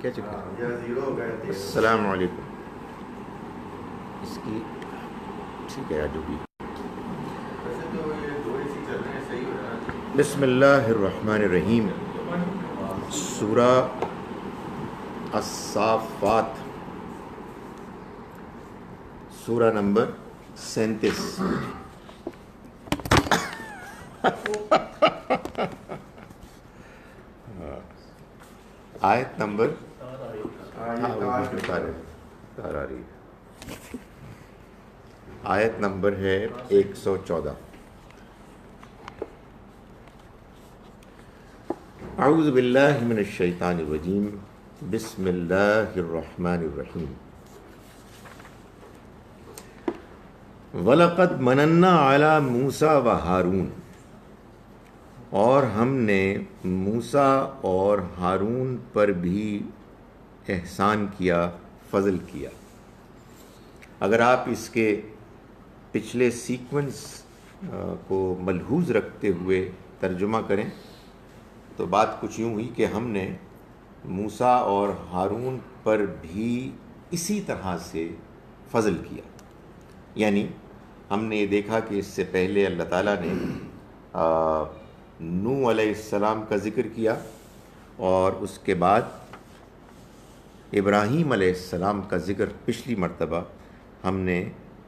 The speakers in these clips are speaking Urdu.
کیا چکر ہے؟ السلام علیکم. اس کی ٹھیک ہے جو بھی. بسم اللہ الرحمن الرحیم. سورہ الصافات، سورہ نمبر 37. آیت نمبر آیت نمبر ہے 114. اعوذ باللہ من الشیطان الرجیم. بسم اللہ الرحمن الرحیم. وَلَقَدْ مَنَنَّا عَلَى مُوسَى وَهَارُونَ، اور ہم نے موسیٰ اور ہارون پر بھی احسان کیا، فضل کیا. اگر آپ اس کے پچھلے سیکوینس کو ملحوظ رکھتے ہوئے ترجمہ کریں تو بات کچھ یوں ہوئی کہ ہم نے موسیٰ اور ہارون پر بھی اسی طرح سے فضل کیا. یعنی ہم نے یہ دیکھا کہ اس سے پہلے اللہ تعالیٰ نے نوح علیہ السلام کا ذکر کیا، اور اس کے بعد ابراہیم علیہ السلام کا ذکر پچھلی مرتبہ ہم نے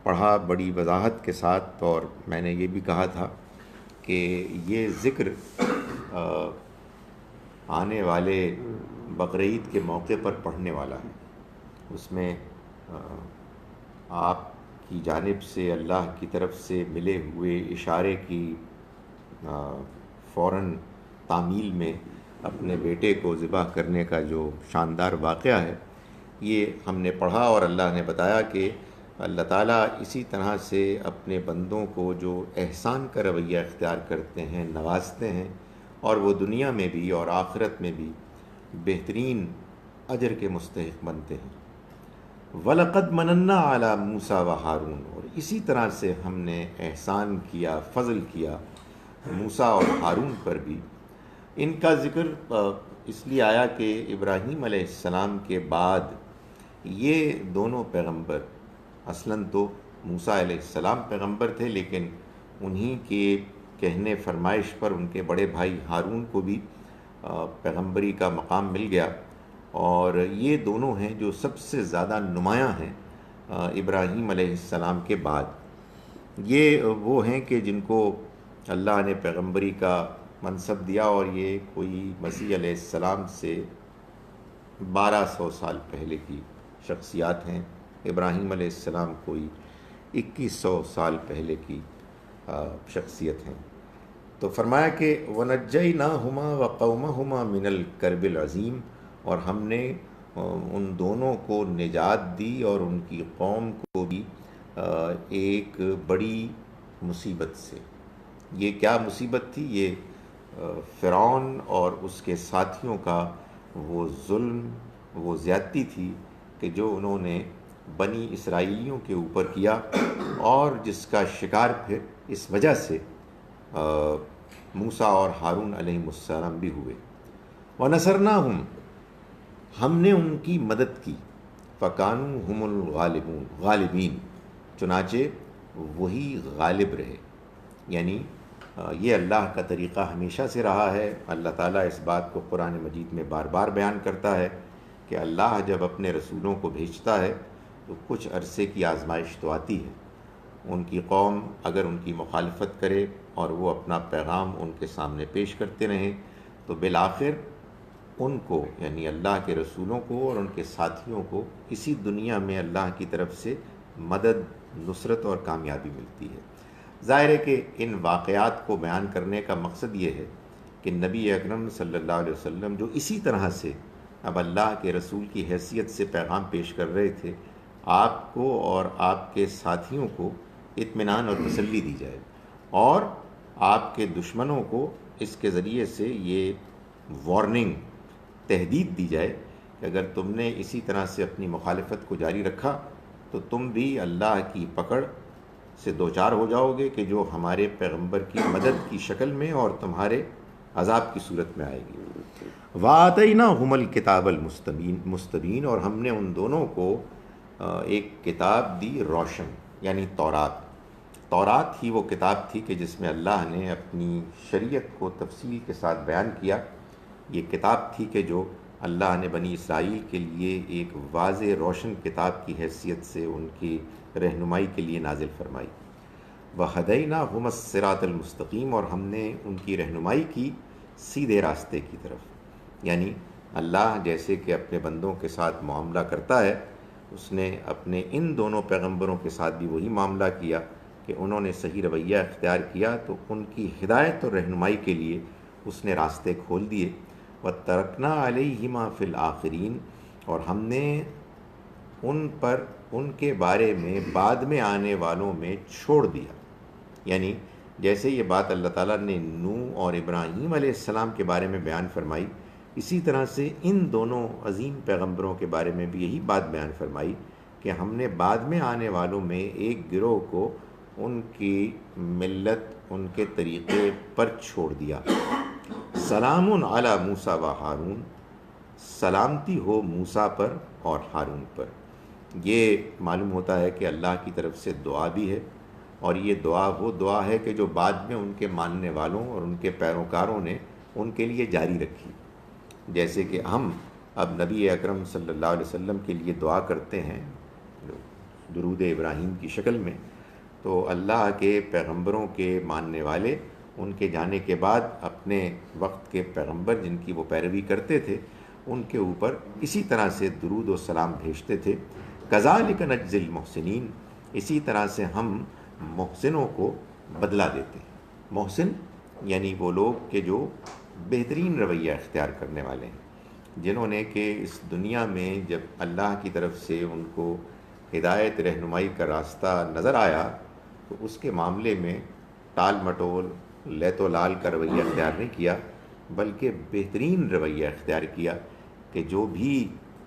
پڑھا بڑی وضاحت کے ساتھ. اور میں نے یہ بھی کہا تھا کہ یہ ذکر آنے والے بقرعید کے موقع پر پڑھنے والا ہے. اس میں آپ کی جانب سے اللہ کی طرف سے ملے ہوئے اشارے کی فوراً تعمیل میں اپنے بیٹے کو ذبح کرنے کا جو شاندار واقعہ ہے یہ ہم نے پڑھا، اور اللہ نے بتایا کہ اللہ تعالیٰ اسی طرح سے اپنے بندوں کو جو احسان کا رویہ اختیار کرتے ہیں، نوازتے ہیں، اور وہ دنیا میں بھی اور آخرت میں بھی بہترین اجر کے مستحق بنتے ہیں. وَلَقَدْ مَنَنَّا عَلَى مُوسَى وَهَارُونَ، اور اسی طرح سے ہم نے احسان کیا، فضل کیا موسیٰ اور ہارون پر بھی. ان کا ذکر اس لیے آیا کہ ابراہیم علیہ السلام کے بعد یہ دونوں پیغمبر، اصلاً تو موسیٰ علیہ السلام پیغمبر تھے، لیکن انہی کے کہنے فرمائش پر ان کے بڑے بھائی ہارون کو بھی پیغمبری کا مقام مل گیا. اور یہ دونوں ہیں جو سب سے زیادہ نمایاں ہیں ابراہیم علیہ السلام کے بعد. یہ وہ ہیں کہ جن کو اللہ نے پیغمبری کا منصب دیا، اور یہ کوئی مسیح علیہ السلام سے 1200 سال پہلے کی شخصیات ہیں. ابراہیم علیہ السلام کوئی 2100 سال پہلے کی شخصیت ہیں. تو فرمایا کہ وَنَجَّيْنَاهُمَا وَقَوْمَهُمَا مِنَ الْكَرْبِ الْعَظِيمِ، اور ہم نے ان دونوں کو نجات دی اور ان کی قوم کو بھی ایک بڑی مصیبت سے. یہ کیا مصیبت تھی؟ یہ فرعون اور اس کے ساتھیوں کا وہ ظلم، وہ زیادتی تھی کہ جو انہوں نے بنی اسرائیلیوں کے اوپر کیا، اور جس کا شکار پھر اس وجہ سے موسیٰ اور ہارون علیہ السلام بھی ہوئے. وَنَصَرْنَاهُمْ، ہم نے ان کی مدد کی. فَكَانُوا هُمُ الْغَالِبُونَ، غالبین، چنانچہ وہی غالب رہے. یعنی یہ اللہ کا طریقہ ہمیشہ سے رہا ہے. اللہ تعالیٰ اس بات کو قرآن مجید میں بار بار بیان کرتا ہے کہ اللہ جب اپنے رسولوں کو بھیجتا ہے تو کچھ عرصے کی آزمائش تو آتی ہے. ان کی قوم اگر ان کی مخالفت کرے اور وہ اپنا پیغام ان کے سامنے پیش کرتے رہیں تو بالآخر ان کو، یعنی اللہ کے رسولوں کو اور ان کے ساتھیوں کو، اسی دنیا میں اللہ کی طرف سے مدد، نصرت اور کامیابی ملتی ہے. ظاہر ہے کہ ان واقعات کو بیان کرنے کا مقصد یہ ہے کہ نبی اکرم صلی اللہ علیہ وسلم جو اسی طرح سے اب اللہ کے رسول کی حیثیت سے پیغام پیش کر رہے تھے، آپ کو اور آپ کے ساتھیوں کو اطمینان اور تسلی دی جائے، اور آپ کے دشمنوں کو اس کے ذریعے سے یہ وارننگ، تہدید دی جائے کہ اگر تم نے اسی طرح سے اپنی مخالفت کو جاری رکھا تو تم بھی اللہ کی پکڑ سے دوچار ہو جاؤ گے کہ جو ہمارے پیغمبر کی مدد کی شکل میں اور تمہارے عذاب کی صورت میں آئے گی۔ وَآتَيْنَاهُمَ الْكِتَابَ الْمُسْتَبِينَ، اور ہم نے ان دونوں کو ایک کتاب دی روشن، یعنی تورات۔ تورات ہی وہ کتاب تھی کہ جس میں اللہ نے اپنی شریعت کو تفصیل کے ساتھ بیان کیا۔ یہ کتاب تھی کہ جو اللہ نے بنی اسرائیل کے لیے ایک واضح روشن کتاب کی حیثیت سے ان کی رہنمائی کے لیے نازل فرمائی۔ وَهَدَيْنَاهُمَ الصِّرَاطَ الْمُسْتَقِيمَ، اور ہم نے ان کی رہنمائی کی سیدھے راستے کی طرف۔ یعنی اللہ جیسے کہ اپنے بندوں کے ساتھ معاملہ کرتا ہے، اس نے اپنے ان دونوں پیغمبروں کے ساتھ بھی وہی معاملہ کیا کہ انہوں نے صحیح رویہ اختیار کیا تو ان کی ہدایت اور رہنمائی کے لیے اس نے راستے کھول دیے۔ وَتَرَكْنَا عَلَيْهِمَا فِي الْآخِرِينَ، اور ہم نے ان پر ان کے بارے میں بعد میں آنے والوں میں چھوڑ دیا۔ یعنی جیسے یہ بات اللہ تعالیٰ نے نوح اور ابراہیم علیہ السلام کے بارے میں بیان فرمائی، اسی طرح سے ان دونوں عظیم پیغمبروں کے بارے میں بھی یہی بات بیان فرمائی کہ ہم نے بعد میں آنے والوں میں ایک گروہ کو ان کی ملت، ان کے طریقے پر چھوڑ دیا۔ سلام علی موسیٰ و ہارون، سلامتی ہو موسیٰ پر اور ہارون پر۔ یہ معلوم ہوتا ہے کہ اللہ کی طرف سے دعا بھی ہے، اور یہ دعا وہ دعا ہے کہ جو بعد میں ان کے ماننے والوں اور ان کے پیروکاروں نے ان کے لیے جاری رکھی۔ جیسے کہ ہم اب نبی اکرم صلی اللہ علیہ وسلم کے لیے دعا کرتے ہیں درود ابراہیم کی شکل میں، تو اللہ کے پیغمبروں کے ماننے والے ان کے جانے کے بعد اپنے وقت کے پیغمبر جن کی وہ پیروی کرتے تھے ان کے اوپر اسی طرح سے درود و سلام بھیجتے تھے۔ کذالک نجزی المحسنین، اسی طرح سے ہم محسنوں کو بدلہ دیتے ہیں۔ محسن یعنی وہ لوگ کہ جو بہترین رویہ اختیار کرنے والے ہیں، جنہوں نے کہ اس دنیا میں جب اللہ کی طرف سے ان کو ہدایت رہنمائی کا راستہ نظر آیا تو اس کے معاملے میں ٹال مٹول لیت و لال کا رویہ اختیار نہیں کیا، بلکہ بہترین رویہ اختیار کیا کہ جو بھی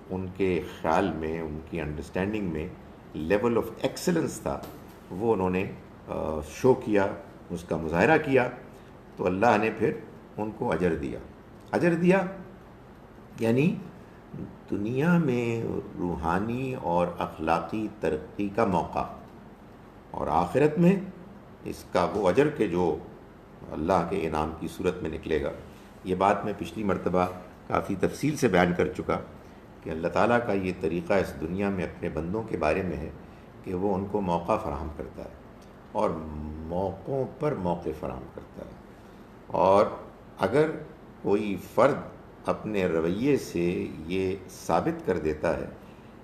ان کے خیال میں، ان کی انڈرسٹینڈنگ میں لیول آف ایکسلنس تھا وہ انہوں نے شو کیا، اس کا مظاہرہ کیا، تو اللہ نے پھر ان کو اجر دیا۔ اجر دیا یعنی دنیا میں روحانی اور اخلاقی ترقی کا موقع، اور آخرت میں اس کا وہ اجر کہ جو اللہ کے انعام کی صورت میں نکلے گا۔ یہ بات میں پچھلی مرتبہ کافی تفصیل سے بیان کر چکا کہ اللہ تعالیٰ کا یہ طریقہ اس دنیا میں اپنے بندوں کے بارے میں ہے کہ وہ ان کو موقع فراہم کرتا ہے، اور موقعوں پر موقع فراہم کرتا ہے، اور اگر کوئی فرد اپنے رویے سے یہ ثابت کر دیتا ہے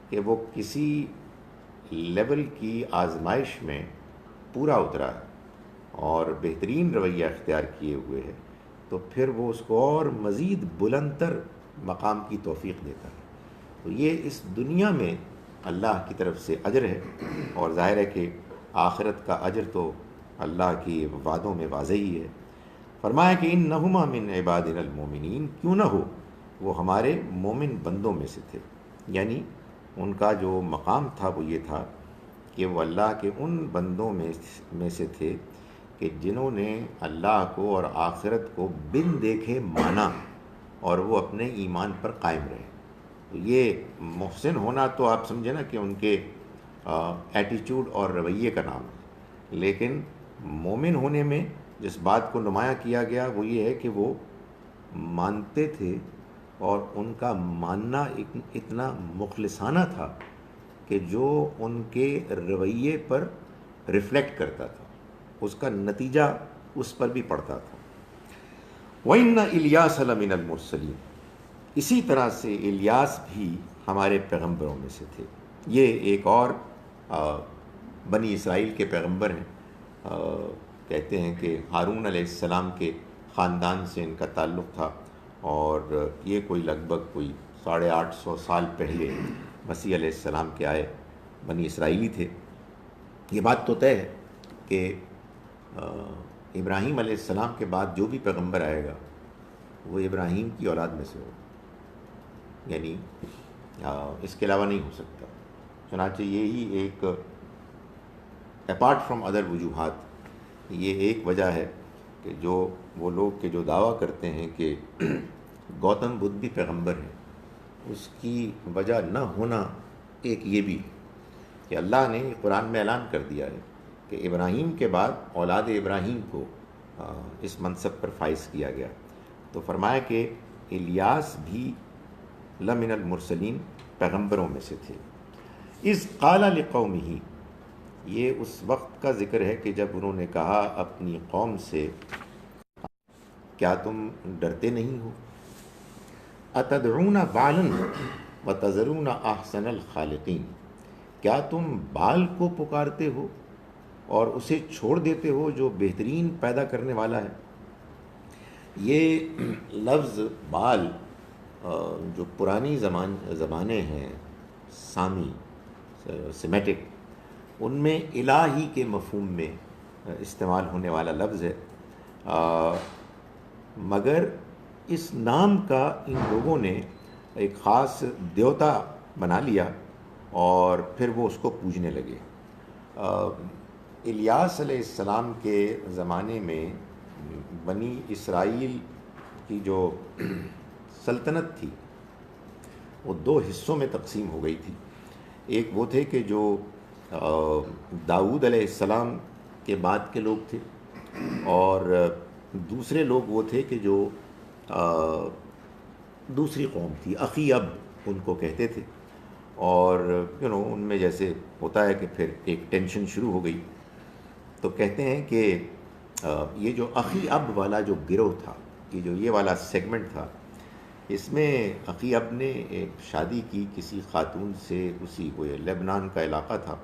کہ وہ کسی لیول کی آزمائش میں پورا اترا ہے اور بہترین رویہ اختیار کیے ہوئے ہے، تو پھر وہ اس کو اور مزید بلند تر مقام کی توفیق دیتا ہے۔ تو یہ اس دنیا میں اللہ کی طرف سے اجر ہے، اور ظاہر ہے کہ آخرت کا اجر تو اللہ کی وعدوں میں واضح ہی ہے۔ فرمایا کہ انہما من عبادنا المومنین، کیوں نہ ہو وہ ہمارے مومن بندوں میں سے تھے، یعنی ان کا جو مقام تھا وہ یہ تھا کہ وہ اللہ کے ان بندوں میں سے تھے کہ جنہوں نے اللہ کو اور آخرت کو بن دیکھے مانا اور وہ اپنے ایمان پر قائم رہے۔ تو یہ محسن ہونا تو آپ سمجھے نا کہ ان کے ایٹیچیوڈ اور رویے کا نام ہے، لیکن مومن ہونے میں جس بات کو نمایاں کیا گیا وہ یہ ہے کہ وہ مانتے تھے، اور ان کا ماننا اتنا مخلصانہ تھا کہ جو ان کے رویے پر ریفلیکٹ کرتا تھا، اس کا نتیجہ اس پر بھی پڑتا تھا۔ وَإِنَّ إِلْيَاسَ لَمِنَ الْمُرْسَلِينَ، اسی طرح سے الیاس بھی ہمارے پیغمبروں میں سے تھے۔ یہ ایک اور بنی اسرائیل کے پیغمبر ہیں، کہتے ہیں کہ ہارون علیہ السلام کے خاندان سے ان کا تعلق تھا، اور یہ کوئی لگ بھگ کوئی 850 سال پہلے مسیح علیہ السلام کے آئے بنی اسرائیلی تھے۔ یہ بات تو طے ہے کہ ابراہیم علیہ السلام کے بعد جو بھی پیغمبر آئے گا وہ ابراہیم کی اولاد میں سے ہوگا، یعنی اس کے علاوہ نہیں ہو سکتا۔ چنانچہ یہی ایک اپارٹ فرام ادر وجوہات، یہ ایک وجہ ہے کہ جو وہ لوگ کہ جو دعویٰ کرتے ہیں کہ گوتم بدھ بھی پیغمبر ہیں، اس کی وجہ نہ ہونا ایک یہ بھی ہے کہ اللہ نے قرآن میں اعلان کر دیا ہے کہ ابراہیم کے بعد اولاد ابراہیم کو اس منصب پر فائز کیا گیا، تو فرمایا کہ الیاس بھی لمن المرسلین، پیغمبروں میں سے تھے۔ اذ قال لقومہ، یہ اس وقت کا ذکر ہے کہ جب انہوں نے کہا اپنی قوم سے، کیا تم ڈرتے نہیں ہو؟ اتدعون بالا وتذرون احسن الخالقین، کیا تم بال کو پکارتے ہو اور اسے چھوڑ دیتے ہو جو بہترین پیدا کرنے والا ہے؟ یہ لفظ بال جو پرانی زبانیں ہیں سامی سیمیٹک، ان میں الہی کے مفہوم میں استعمال ہونے والا لفظ ہے، مگر اس نام کا ان لوگوں نے ایک خاص دیوتا بنا لیا اور پھر وہ اس کو پوجنے لگے۔ الیاس علیہ السلام کے زمانے میں بنی اسرائیل کی جو سلطنت تھی وہ دو حصوں میں تقسیم ہو گئی تھی۔ ایک وہ تھے کہ جو داؤد علیہ السلام کے بعد کے لوگ تھے، اور دوسرے لوگ وہ تھے کہ جو دوسری قوم تھی، اخی اب ان کو کہتے تھے، اور ان میں جیسے ہوتا ہے کہ پھر ایک ٹینشن شروع ہو گئی، تو کہتے ہیں کہ یہ جو اخی اب والا جو گروہ تھا، کہ جو یہ والا سیگمنٹ تھا، اس میں اخی اب نے ایک شادی کی کسی خاتون سے، اسی کو یہ لبنان کا علاقہ تھا،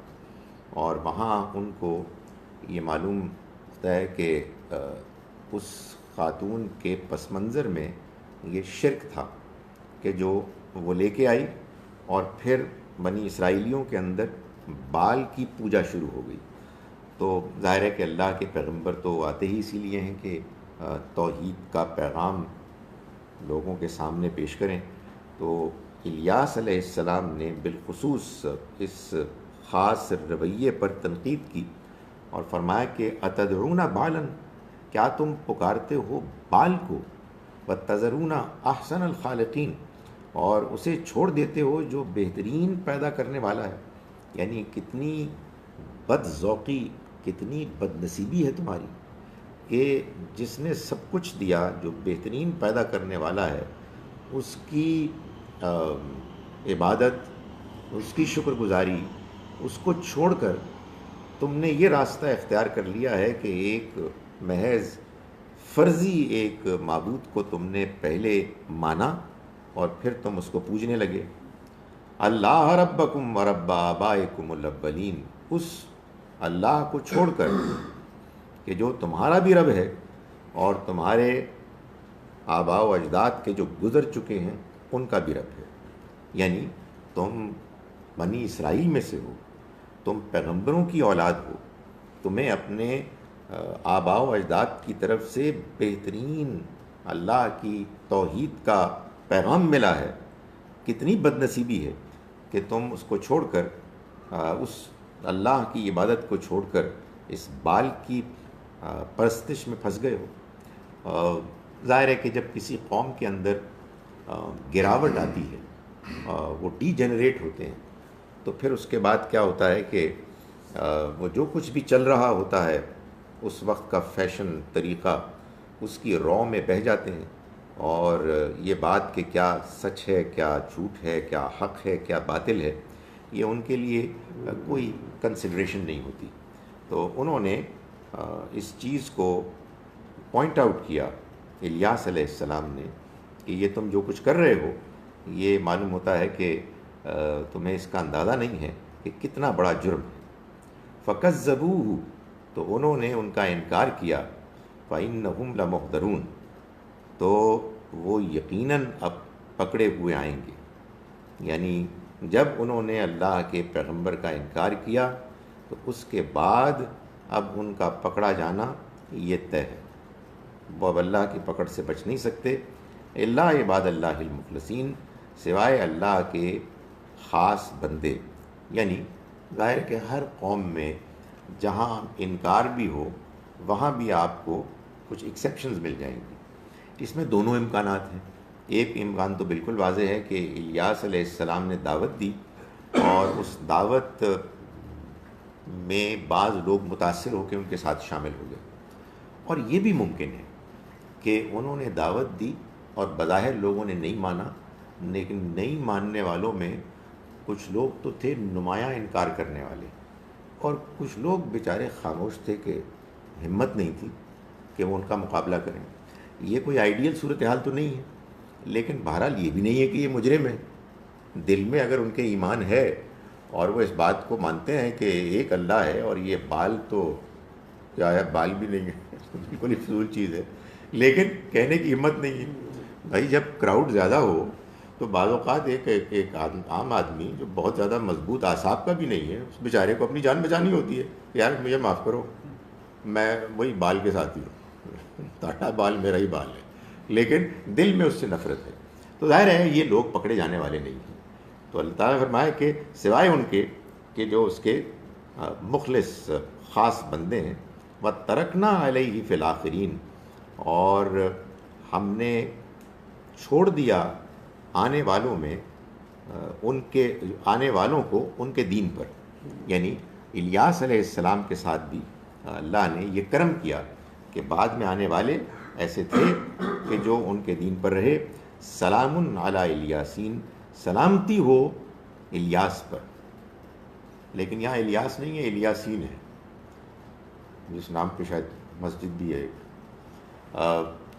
اور وہاں ان کو یہ معلوم ہوتا ہے کہ اس خاتون کے پس منظر میں یہ شرک تھا کہ جو وہ لے کے آئی، اور پھر بنی اسرائیلیوں کے اندر بال کی پوجا شروع ہو گئی۔ تو ظاہر ہے کہ اللہ کے پیغمبر تو آتے ہی اسی لیے ہیں کہ توحید کا پیغام لوگوں کے سامنے پیش کریں، تو الیاس علیہ السلام نے بالخصوص اس خاص رویے پر تنقید کی اور فرمایا کہ اتدعون بالا، کیا تم پکارتے ہو بال کو، وتذرون احسن الخالقین، اور اسے چھوڑ دیتے ہو جو بہترین پیدا کرنے والا ہے۔ یعنی کتنی بد ذوقی، کتنی بد نصیبی ہے تمہاری کہ جس نے سب کچھ دیا، جو بہترین پیدا کرنے والا ہے، اس کی عبادت، اس کی شکر گزاری، اس کو چھوڑ کر تم نے یہ راستہ اختیار کر لیا ہے کہ ایک محض فرضی ایک معبود کو تم نے پہلے مانا اور پھر تم اس کو پوجنے لگے۔ اللہ ربکم و رب آبائکم الاولین، اس اللہ کو چھوڑ کر کہ جو تمہارا بھی رب ہے اور تمہارے آباء و اجداد کے جو گزر چکے ہیں ان کا بھی رب ہے۔ یعنی تم بنی اسرائیل میں سے ہو، تم پیغمبروں کی اولاد ہو، تمہیں اپنے آباء و اجداد کی طرف سے بہترین اللہ کی توحید کا پیغام ملا ہے، کتنی بد نصیبی ہے کہ تم اس کو چھوڑ کر، اس اللہ کی عبادت کو چھوڑ کر اس بال کی پرستش میں پھنس گئے ہو۔ ظاہر ہے کہ جب کسی قوم کے اندر گراوٹ آتی ہے، وہ ڈی جنریٹ ہوتے ہیں، تو پھر اس کے بعد کیا ہوتا ہے کہ وہ جو کچھ بھی چل رہا ہوتا ہے، اس وقت کا فیشن طریقہ، اس کی رو میں بہہ جاتے ہیں، اور یہ بات کہ کیا سچ ہے، کیا جھوٹ ہے، کیا حق ہے، کیا باطل ہے، یہ ان کے لیے کوئی کنسیڈریشن نہیں ہوتی۔ تو انہوں نے اس چیز کو پوائنٹ آؤٹ کیا الیاس علیہ السلام نے کہ یہ تم جو کچھ کر رہے ہو، یہ معلوم ہوتا ہے کہ تمہیں اس کا اندازہ نہیں ہے کہ کتنا بڑا جرم ہے۔ فَكَذَّبُوهُ، تو انہوں نے ان کا انکار کیا، فَإِنَّهُمْ لَمُحْضَرُونَ، تو وہ یقیناً اب پکڑے ہوئے آئیں گے۔ یعنی جب انہوں نے اللہ کے پیغمبر کا انکار کیا تو اس کے بعد اب ان کا پکڑا جانا یہ طے ہے، وہ اب اللہ کی پکڑ سے بچ نہیں سکتے۔ الا عباد اللہ المخلصین، سوائے اللہ کے خاص بندے۔ یعنی ظاہر کہ ہر قوم میں جہاں انکار بھی ہو وہاں بھی آپ کو کچھ ایکسیپشنز مل جائیں گی۔ اس میں دونوں امکانات ہیں۔ ایک امکان تو بالکل واضح ہے کہ الیاس علیہ السلام نے دعوت دی اور اس دعوت میں بعض لوگ متاثر ہو کے ان کے ساتھ شامل ہو گئے، اور یہ بھی ممکن ہے کہ انہوں نے دعوت دی اور بظاہر لوگوں نے نہیں مانا، لیکن نہیں ماننے والوں میں کچھ لوگ تو تھے نمایاں انکار کرنے والے، اور کچھ لوگ بیچارے خاموش تھے کہ ہمت نہیں تھی کہ وہ ان کا مقابلہ کریں۔ یہ کوئی آئیڈیل صورتحال تو نہیں ہے، لیکن بہرحال یہ بھی نہیں ہے کہ یہ مجرم ہے۔ دل میں اگر ان کے ایمان ہے اور وہ اس بات کو مانتے ہیں کہ ایک اللہ ہے اور یہ بال تو کیا ہے، بال بھی نہیں ہے، بالکل ہی فضول چیز ہے، لیکن کہنے کی ہمت نہیں ہے۔ بھائی جب کراؤڈ زیادہ ہو تو بعض اوقات ایک عام آدمی جو بہت زیادہ مضبوط اعصاب کا بھی نہیں ہے، اس بیچارے کو اپنی جان بچانی ہوتی ہے کہ یار مجھے معاف کرو، میں وہی بال کے ساتھ ہی ہوں، تاٹا بال میرا ہی بال ہے، لیکن دل میں اس سے نفرت ہے۔ تو ظاہر ہے یہ لوگ پکڑے جانے والے نہیں ہیں۔ تو اللہ تعالیٰ نے فرمایا کہ سوائے ان کے کہ جو اس کے مخلص خاص بندے ہیں، وَتَرَكْنَا عَلَيْهِ فِي الْآخِرِينَ، اور ہم نے چھوڑ دیا آنے والوں میں ان کے آنے والوں کو ان کے دین پر، یعنی الیاس علیہ السلام کے ساتھ بھی اللہ نے یہ کرم کیا کہ بعد میں آنے والے ایسے تھے کہ جو ان کے دین پر رہے۔ سلام علی الیاسین، سلامتی ہو الیاس پر، لیکن یہاں الیاس نہیں ہے، الیاسین ہے، جس نام پہ شاید مسجد بھی ہے۔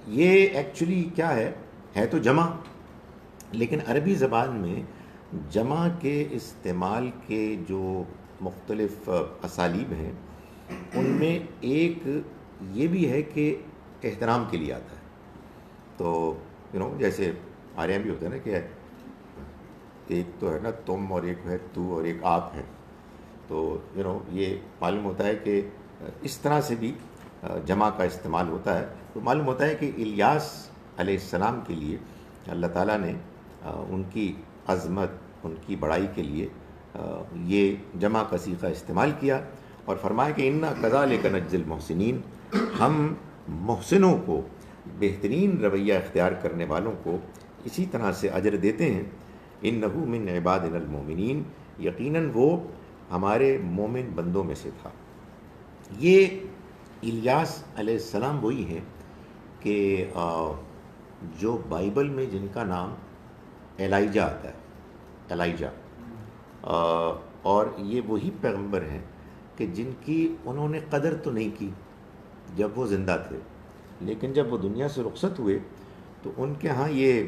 یہ ایکچولی کیا ہے تو جمع، لیکن عربی زبان میں جمع کے استعمال کے جو مختلف اسالیب ہیں ان میں ایک یہ بھی ہے کہ احترام کے لیے آتا ہے۔ تو جیسے ہمارے یہاں بھی ہوتا ہے نا کہ ایک تو ہے نا تم، اور ایک ہے تو، اور ایک آپ ہے، تو یہ معلوم ہوتا ہے کہ اس طرح سے بھی جمع کا استعمال ہوتا ہے۔ تو معلوم ہوتا ہے کہ الیاس علیہ السلام کے لیے اللہ تعالیٰ نے ان کی عظمت، ان کی بڑائی کے لیے یہ جمع کا صیغہ استعمال کیا، اور فرمایا کہ انا کذالک نجزی المحسنین، ہم محسنوں کو، بہترین رویہ اختیار کرنے والوں کو اسی طرح سے اجر دیتے ہیں۔ انہ من عبادنا المومنین، یقیناً وہ ہمارے مومن بندوں میں سے تھا۔ یہ الیاس علیہ السلام وہی ہیں کہ جو بائبل میں جن کا نام ایلائجہ آتا ہے، ایلائجہ، اور یہ وہی پیغمبر ہیں کہ جن کی انہوں نے قدر تو نہیں کی جب وہ زندہ تھے، لیکن جب وہ دنیا سے رخصت ہوئے تو ان کے ہاں یہ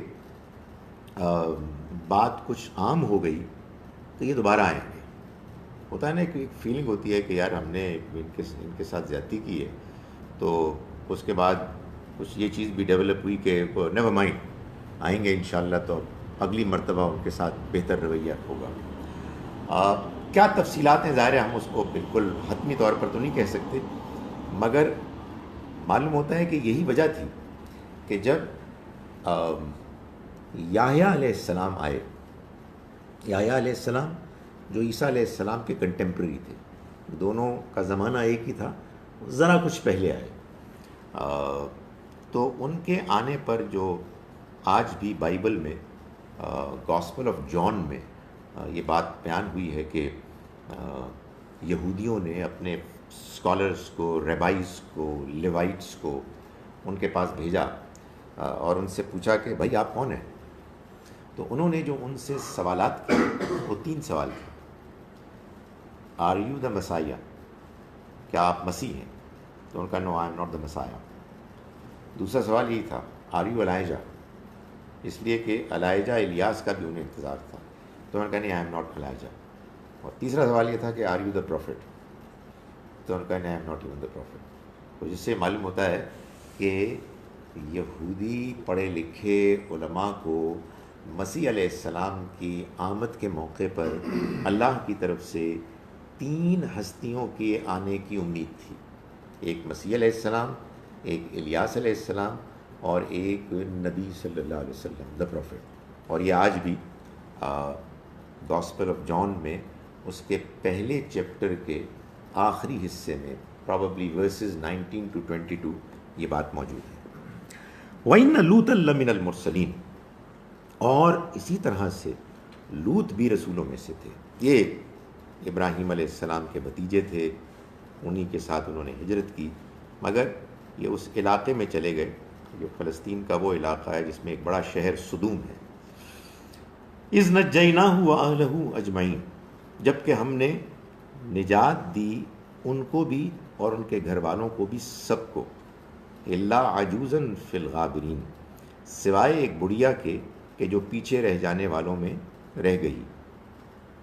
بات کچھ عام ہو گئی تو یہ دوبارہ آئیں گے۔ ہوتا ہے نا کہ ایک فیلنگ ہوتی ہے کہ یار ہم نے ان کے ساتھ زیادتی کی ہے، تو اس کے بعد کچھ یہ چیز بھی ڈیولپ ہوئی کہ نیور مائنڈ، آئیں گے انشاءاللہ تو اگلی مرتبہ ان کے ساتھ بہتر رویہ ہوگا۔ کیا تفصیلات ہیں، ظاہر ہے ہم اس کو بالکل حتمی طور پر تو نہیں کہہ سکتے، مگر معلوم ہوتا ہے کہ یہی وجہ تھی کہ جب یحییٰ علیہ السلام آئے، یحییٰ علیہ السلام جو عیسیٰ علیہ السلام کے کنٹمپریری تھے، دونوں کا زمانہ ایک ہی تھا، ذرا کچھ پہلے آئے، تو ان کے آنے پر جو آج بھی بائبل میں گاسپل آف جان میں یہ بات بیان ہوئی ہے کہ یہودیوں نے اپنے اسکالرس کو، ریبائز کو، لیوائٹس کو ان کے پاس بھیجا اور ان سے پوچھا کہ بھائی آپ کون ہیں؟ تو انہوں نے جو ان سے سوالات کیے وہ 3 سوال تھے۔ آر یو دا مسائیہ، کیا آپ مسیح ہیں؟ تو ان کا نو آئی ایم ناٹ دا مسائیہ۔ دوسرا سوال یہی تھا، آر یو الائجہ؟ اس لیے کہ الائجہ الیاس کا بھی انہیں انتظار تھا، تو انہوں نے کہا نہیں آئی ایم ناٹ الائجہ۔ اور تیسرا سوال یہ تھا کہ آر یو دا پروفٹ؟ تو انہوں نے کہا نہیں I am not even the profit. تو جس سے معلوم ہوتا ہے کہ یہودی پڑھے لکھے علماء کو مسیح علیہ السلام کی آمد کے موقع پر اللہ کی طرف سے 3 ہستیوں کے آنے کی امید تھی، ایک مسیح علیہ السلام، ایک الیاس علیہ السلام، اور ایک نبی صلی اللہ علیہ وسلم، دا پروفٹ۔ اور یہ آج بھی گاسپل آف جان میں اس کے پہلے چیپٹر کے آخری حصے میں، پرابیبلی ورسز 19 to 22، یہ بات موجود ہے۔ وَإِنَّ لُوطًا لَّمِنَ الْمُرْسَلِينَ، اور اسی طرح سے لوط بھی رسولوں میں سے تھے۔ یہ ابراہیم علیہ السلام کے بھتیجے تھے، انہی کے ساتھ انہوں نے ہجرت کی، مگر یہ اس علاقے میں چلے گئے جو فلسطین کا وہ علاقہ ہے جس میں ایک بڑا شہر صدوم ہے۔ اذ نجیناہ واہلہ اجمعین، جب کہ ہم نے نجات دی ان کو بھی اور ان کے گھر والوں کو بھی، سب کو، الا عجوزا فی الغابرین، سوائے ایک بڑھیا کے کہ جو پیچھے رہ جانے والوں میں رہ گئی،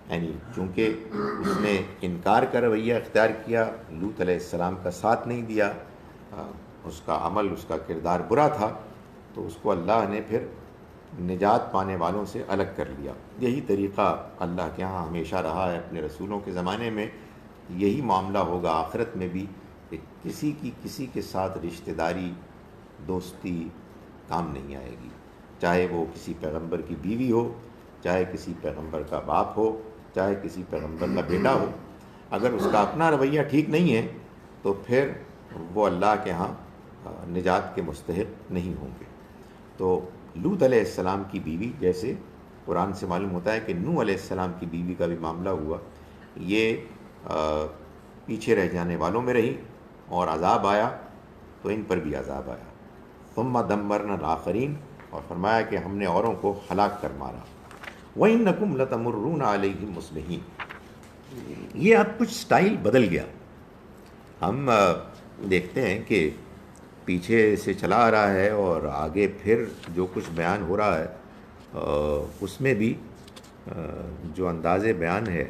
یعنی چونکہ اس نے انکار کا رویہ اختیار کیا، لوط علیہ السلام کا ساتھ نہیں دیا، اس کا عمل، اس کا کردار برا تھا، تو اس کو اللہ نے پھر نجات پانے والوں سے الگ کر لیا۔ یہی طریقہ اللہ کے ہاں ہمیشہ رہا ہے، اپنے رسولوں کے زمانے میں یہی معاملہ ہوگا، آخرت میں بھی، کہ کسی کے ساتھ رشتہ داری، دوستی کام نہیں آئے گی، چاہے وہ کسی پیغمبر کی بیوی ہو، چاہے کسی پیغمبر کا باپ ہو، چاہے کسی پیغمبر کا بیٹا ہو، اگر اس کا اپنا رویہ ٹھیک نہیں ہے تو پھر وہ اللہ کے ہاں نجات کے مستحق نہیں ہوں گے۔ تو لوط علیہ السلام کی بیوی، جیسے قرآن سے معلوم ہوتا ہے کہ نوح علیہ السلام کی بیوی کا بھی معاملہ ہوا، یہ پیچھے رہ جانے والوں میں رہی اور عذاب آیا تو ان پر بھی عذاب آیا۔ ثم دمرنا الآخرین، اور فرمایا کہ ہم نے اوروں کو ہلاک کر مارا۔ وَإِنَّكُمْ لَتَمُرُّونَ عَلَيْهِمْ مُصْبِحِينَ، یہ اب کچھ سٹائل بدل گیا۔ ہم دیکھتے ہیں کہ پیچھے سے چلا آ رہا ہے اور آگے پھر جو کچھ بیان ہو رہا ہے اس میں بھی جو انداز بیان ہے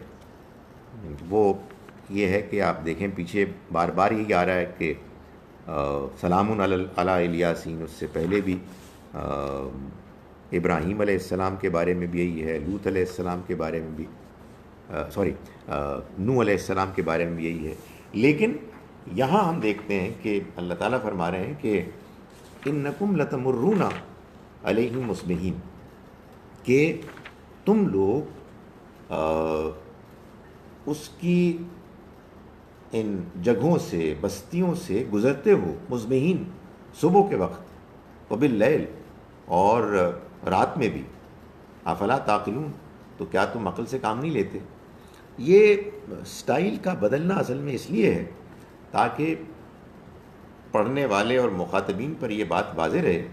وہ یہ ہے کہ آپ دیکھیں پیچھے بار بار یہی آ رہا ہے کہ سلام علی الیاسین، اس سے پہلے بھی ابراہیم علیہ السلام کے بارے میں بھی یہی ہے، لوط علیہ السلام کے بارے میں بھی نوح علیہ السلام کے بارے میں بھی یہی ہے، لیکن یہاں ہم دیکھتے ہیں کہ اللہ تعالیٰ فرما رہے ہیں کہ انکم لتمرون علیہم مصبحین، کہ تم لوگ اس کی ان جگہوں سے، بستیوں سے گزرتے ہو، مصبحین، صبح کے وقت، وباللیل، اور رات میں بھی، افلا تعقلون، تو کیا تم عقل سے کام نہیں لیتے؟ یہ سٹائل کا بدلنا اصل میں اس لیے ہے تاکہ پڑھنے والے اور مخاطبین پر یہ بات واضح رہے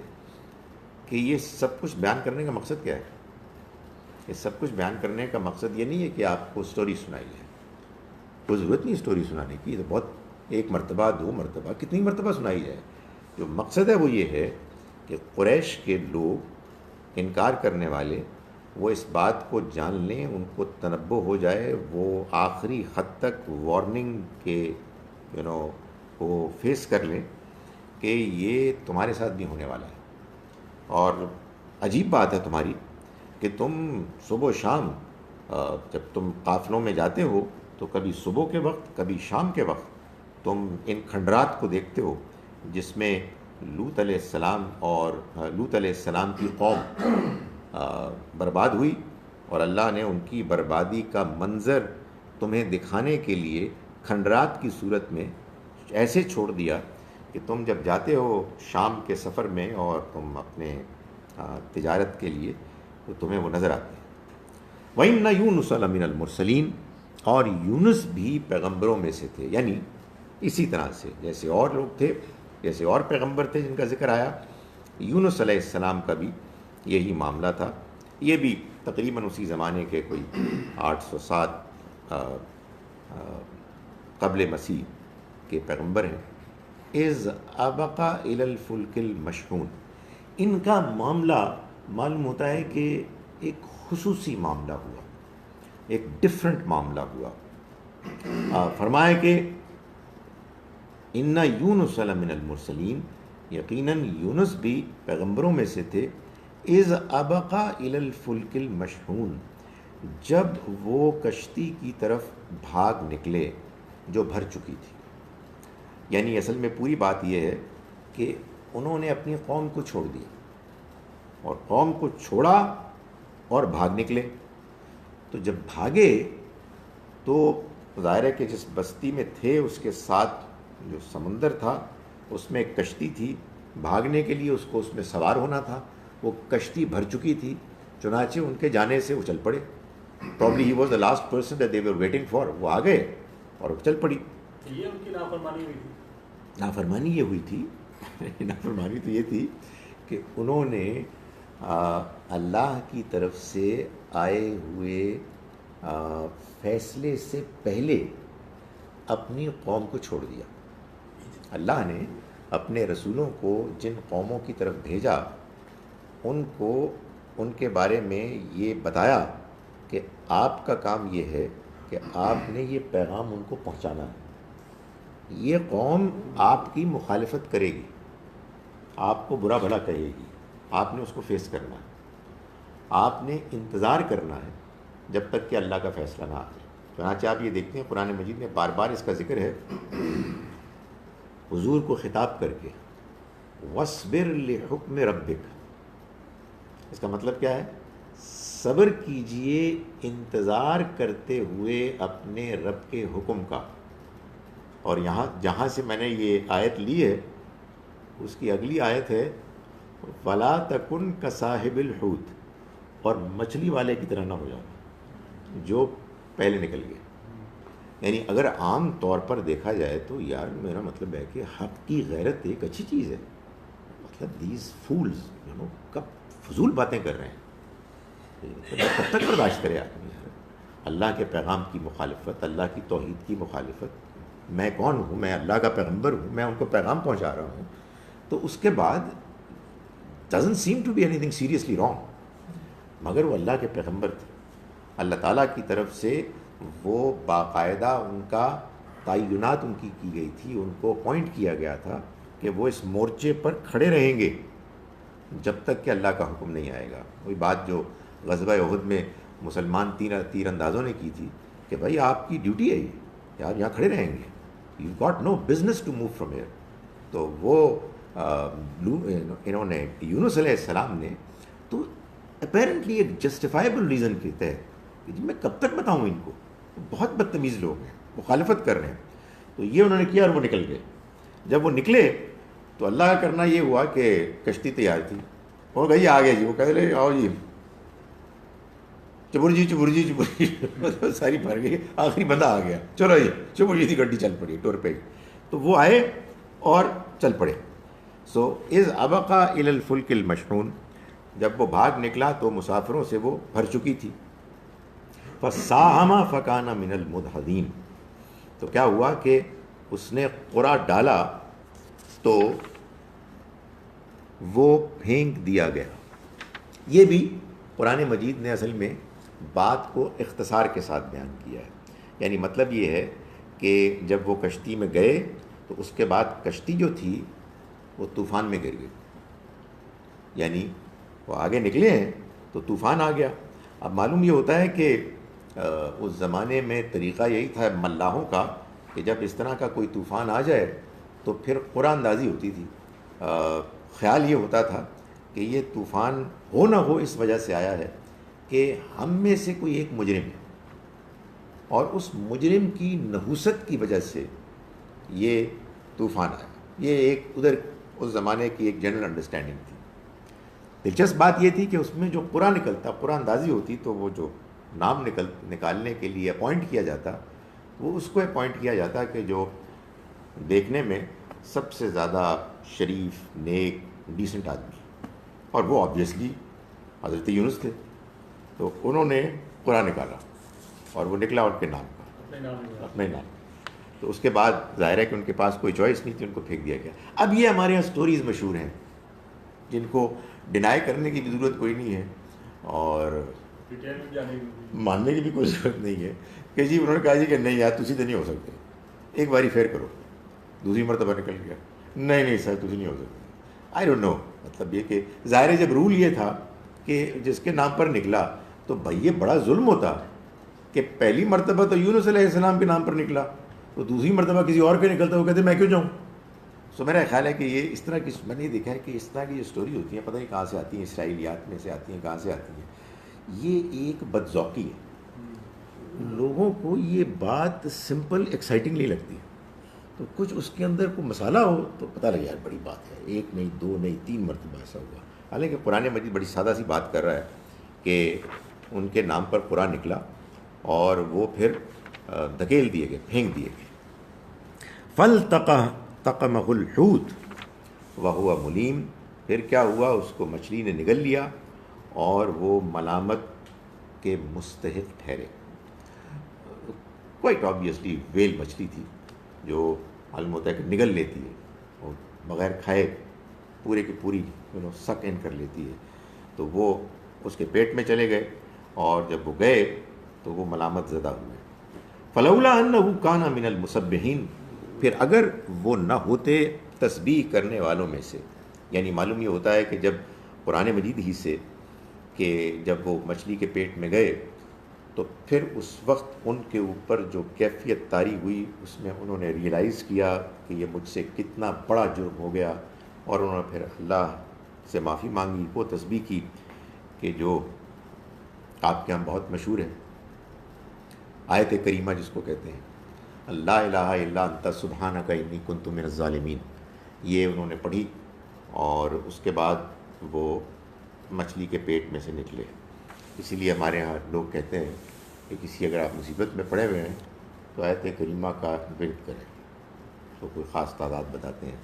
کہ یہ سب کچھ بیان کرنے کا مقصد کیا ہے۔ یہ سب کچھ بیان کرنے کا مقصد یہ نہیں ہے کہ آپ کو سٹوری سنائی ہے، کوئی ضرورت نہیں سٹوری سنانے کی، تو بہت ایک مرتبہ، دو مرتبہ، کتنی مرتبہ سنائی جائے۔ جو مقصد ہے وہ یہ ہے کہ قریش کے لوگ، انکار کرنے والے، وہ اس بات کو جان لیں، ان کو تنبؤ ہو جائے، وہ آخری حد تک وارننگ کے وہ فیس کر لیں کہ یہ تمہارے ساتھ بھی ہونے والا ہے۔ اور عجیب بات ہے تمہاری کہ تم صبح و شام جب تم قافلوں میں جاتے ہو تو کبھی صبح کے وقت، کبھی شام کے وقت تم ان کھنڈرات کو دیکھتے ہو جس میں لوط علیہ السلام اور لوط علیہ السلام کی قوم برباد ہوئی، اور اللہ نے ان کی بربادی کا منظر تمہیں دکھانے کے لیے کھنڈرات کی صورت میں ایسے چھوڑ دیا کہ تم جب جاتے ہو شام کے سفر میں اور تم اپنے تجارت کے لیے تو تمہیں وہ نظر آتے ہیں۔ وَإِنَّ يُونُسَ لَمِنَ الْمُرْسَلِينَ، اور یونس بھی پیغمبروں میں سے تھے، یعنی اسی طرح سے جیسے اور لوگ تھے، جیسے اور پیغمبر تھے جن کا ذکر آیا، یونس علیہ السلام کا بھی یہی معاملہ تھا۔ یہ بھی تقریباً اسی زمانے کے کوئی 807 قبل مسیح کے پیغمبر ہیں۔ اذ ابقا الی الفلک المشحون، ان کا معاملہ معلوم ہوتا ہے کہ ایک خصوصی معاملہ ہوا، ایک ڈفرنٹ معاملہ ہوا۔ فرمایا کہ ان یونس لمن المرسلین، یقیناً یونس بھی پیغمبروں میں سے تھے، اذ ابقا الی الفلک المشحون، جب وہ کشتی کی طرف بھاگ نکلے جو بھر چکی تھی۔ یعنی اصل میں پوری بات یہ ہے کہ انہوں نے اپنی قوم کو چھوڑ دیا، اور قوم کو چھوڑا اور بھاگ نکلے۔ تو جب بھاگے تو ظاہر ہے کہ جس بستی میں تھے اس کے ساتھ جو سمندر تھا اس میں ایک کشتی تھی، بھاگنے کے لیے اس کو اس میں سوار ہونا تھا، وہ کشتی بھر چکی تھی، چنانچہ ان کے جانے سے وہ چل پڑے. Probably he was the last person that they were waiting for. وہ آ گئے اور وہ چل پڑی. یہ ان کی نافرمانی ہوئی تھی. نافرمانی یہ ہوئی تھی نافرمانی تو یہ تھی کہ انہوں نے اللہ کی طرف سے آئے ہوئے فیصلے سے پہلے اپنی قوم کو چھوڑ دیا. اللہ نے اپنے رسولوں کو جن قوموں کی طرف بھیجا ان کو ان کے بارے میں یہ بتایا کہ آپ کا کام یہ ہے کہ آپ نے یہ پیغام ان کو پہنچانا ہے. یہ قوم آپ کی مخالفت کرے گی، آپ کو برا بھلا کہے گی، آپ نے اس کو فیس کرنا ہے. آپ نے انتظار کرنا ہے جب تک کہ اللہ کا فیصلہ نہ آ جائے. چنانچہ آپ یہ دیکھتے ہیں قرآن مجید میں بار بار اس کا ذکر ہے حضور کو خطاب کر کے، وَاصْبِرْ لِحُکْمِ رَبِّكَ. اس کا مطلب کیا ہے؟ صبر کیجئے انتظار کرتے ہوئے اپنے رب کے حکم کا. اور یہاں جہاں سے میں نے یہ آیت لی ہے اس کی اگلی آیت ہے وَلَا تَكُنْ كَصَاحِبِ الْحُوتِ. اور مچھلی والے کی طرح نہ ہو جانا جو پہلے نکل گئے. یعنی اگر عام طور پر دیکھا جائے تو یار میرا مطلب ہے کہ حق کی غیرت ایک اچھی چیز ہے. مطلب دیز فولز کب فضول باتیں کر رہے ہیں، کب تک برداشت کرے آدمی یار. اللہ کے پیغام کی مخالفت، اللہ کی توحید کی مخالفت. میں کون ہوں؟ میں اللہ کا پیغمبر ہوں، میں ان کو پیغام پہنچا رہا ہوں. تو اس کے بعد doesn't seem to be anything seriously wrong. مگر وہ اللہ کے پیغمبر تھے، اللہ تعالیٰ کی طرف سے وہ باقاعدہ ان کا تعینات ان کی گئی تھی، ان کو اپوائنٹ کیا گیا تھا کہ وہ اس مورچے پر کھڑے رہیں گے جب تک کہ اللہ کا حکم نہیں آئے گا. وہی بات جو غزوہ احد میں مسلمان تیر اندازوں نے کی تھی کہ بھائی آپ کی ڈیوٹی ہے یہ، آپ یہاں کھڑے رہیں گے، you got no business to move from here. تو وہ انہوں نے یونس علیہ السلام نے تو اپیرنٹلی ایک جسٹیفائبل ریزن کے تحت کہ جی میں کب تک بتاؤں ان کو، بہت بدتمیز لوگ ہیں، مخالفت کر رہے ہیں. تو یہ انہوں نے کیا اور وہ نکل گئے. جب وہ نکلے تو اللہ کا کرنا یہ ہوا کہ کشتی تیار تھی اور گئی آ گیا جی. وہ کہہ رہے آؤ جی چبر جی ساری بھر گئی، آخری بندہ آ گیا، چلو جی چبر جی تھی گڈی چل پڑی ٹور پہ. تو وہ آئے اور چل پڑے. سو از ابقا الی الفلک المشحون. جب وہ بھاگ نکلا تو مسافروں سے وہ بھر چکی تھی. فَسَاهَمَ فَكَانَ مِنَ الْمُدْحَضِينَ. تو کیا ہوا کہ اس نے قرعہ ڈالا تو وہ پھینک دیا گیا. یہ بھی قرآن مجید نے اصل میں بات کو اختصار کے ساتھ بیان کیا ہے. یعنی مطلب یہ ہے کہ جب وہ کشتی میں گئے تو اس کے بعد کشتی جو تھی وہ طوفان میں گر گئی. یعنی وہ آگے نکلے ہیں تو طوفان آ گیا. اب معلوم یہ ہوتا ہے کہ اس زمانے میں طریقہ یہی تھا ملاحوں کا کہ جب اس طرح کا کوئی طوفان آ جائے تو پھر قرعہ اندازی ہوتی تھی. خیال یہ ہوتا تھا کہ یہ طوفان ہو نہ ہو اس وجہ سے آیا ہے کہ ہم میں سے کوئی ایک مجرم ہے اور اس مجرم کی نحوست کی وجہ سے یہ طوفان آیا. یہ ایک ادھر اس زمانے کی ایک جنرل انڈرسٹینڈنگ تھی. دلچسپ بات یہ تھی کہ اس میں جو قرعہ نکلتا، قرعہ اندازی ہوتی تو وہ جو نام نکالنے کے لیے اپوائنٹ کیا جاتا وہ اس کو اپوائنٹ کیا جاتا کہ جو دیکھنے میں سب سے زیادہ شریف، نیک، ڈیسنٹ آدمی. اور وہ آبویسلی حضرت یونس تھے. تو انہوں نے قرعہ نکالا اور وہ نکلا ان کے نام کا، اپنے نام. تو اس کے بعد ظاہر ہے کہ ان کے پاس کوئی چوائس نہیں تھی، ان کو پھینک دیا گیا. اب یہ ہمارے یہاں سٹوریز مشہور ہیں جن کو ڈینائی کرنے کی بھی ضرورت کوئی نہیں ہے اور ماننے کی بھی کوئی ضرورت نہیں ہے کہ جی انہوں نے کہا جی کہ نہیں یار تسی تو نہیں ہو سکتے، ایک باری پھر کرو، دوسری مرتبہ نکل گیا، نہیں سر تسی نہیں ہو سکتے. I don't know. مطلب یہ کہ ظاہر ہے جب رول یہ تھا کہ جس کے نام پر نکلا تو بھائی یہ بڑا ظلم ہوتا کہ پہلی مرتبہ تو یونس علیہ السلام کے نام پر نکلا تو دوسری مرتبہ کسی اور کے نکلتا وہ کہتے میں کیوں جاؤں. سو میرا خیال ہے کہ یہ اس طرح کی میں نے دیکھا ہے کہ اس طرح کی جو اسٹوری ہوتی ہیں پتہ نہیں کہاں سے آتی ہیں، اسرائیلیات میں سے آتی ہیں، کہاں سے آتی ہیں. یہ ایک بدذوقی ہے. لوگوں کو یہ بات سمپل ایکسائٹنگ نہیں لگتی. تو کچھ اس کے اندر کوئی مسالہ ہو تو پتہ لگے یار بڑی بات ہے، ایک نہیں دو نہیں تین مرتبہ ایسا ہوا. حالانکہ قرآن مجید بڑی سادہ سی بات کر رہا ہے کہ ان کے نام پر قرآن نکلا اور وہ پھر دھکیل دیے گئے، پھینک دیے گئے. فَالْتَقَمَهُ الْحُوتُ وَهُوَ مُلِيمٌ، پھر کیا ہوا، اس کو مچھلی نے نگل لیا اور وہ ملامت کے مستحق ٹھہرے. کوائٹ آبویسلی ویل مچھلی تھی جو معلوم ہوتا ہے کہ نگل لیتی ہے اور بغیر کھائے پورے کی پوری سک ان کر لیتی ہے. تو وہ اس کے پیٹ میں چلے گئے اور جب وہ گئے تو وہ ملامت زدہ ہوئے. فلولا انہ کان من المسبحین، پھر اگر وہ نہ ہوتے تسبیح کرنے والوں میں سے. یعنی معلوم یہ ہوتا ہے کہ جب قرآن مجید ہی سے کہ جب وہ مچھلی کے پیٹ میں گئے تو پھر اس وقت ان کے اوپر جو کیفیت طاری ہوئی اس میں انہوں نے ریئلائز کیا کہ یہ مجھ سے کتنا بڑا جرم ہو گیا، اور انہوں نے پھر اللہ سے معافی مانگی، وہ تسبیح کی کہ جو آپ کے ہاں بہت مشہور ہے، آیت کریمہ جس کو کہتے ہیں لا الہ الا انت سبحانک انی کنت من الظالمین. یہ انہوں نے پڑھی اور اس کے بعد وہ مچھلی کے پیٹ میں سے نکلے. اسی لیے ہمارے ہاں لوگ کہتے ہیں کہ کسی اگر آپ مصیبت میں پڑے ہوئے ہیں تو آیت کریمہ کا ورد کریں، تو کوئی خاص تعداد بتاتے ہیں.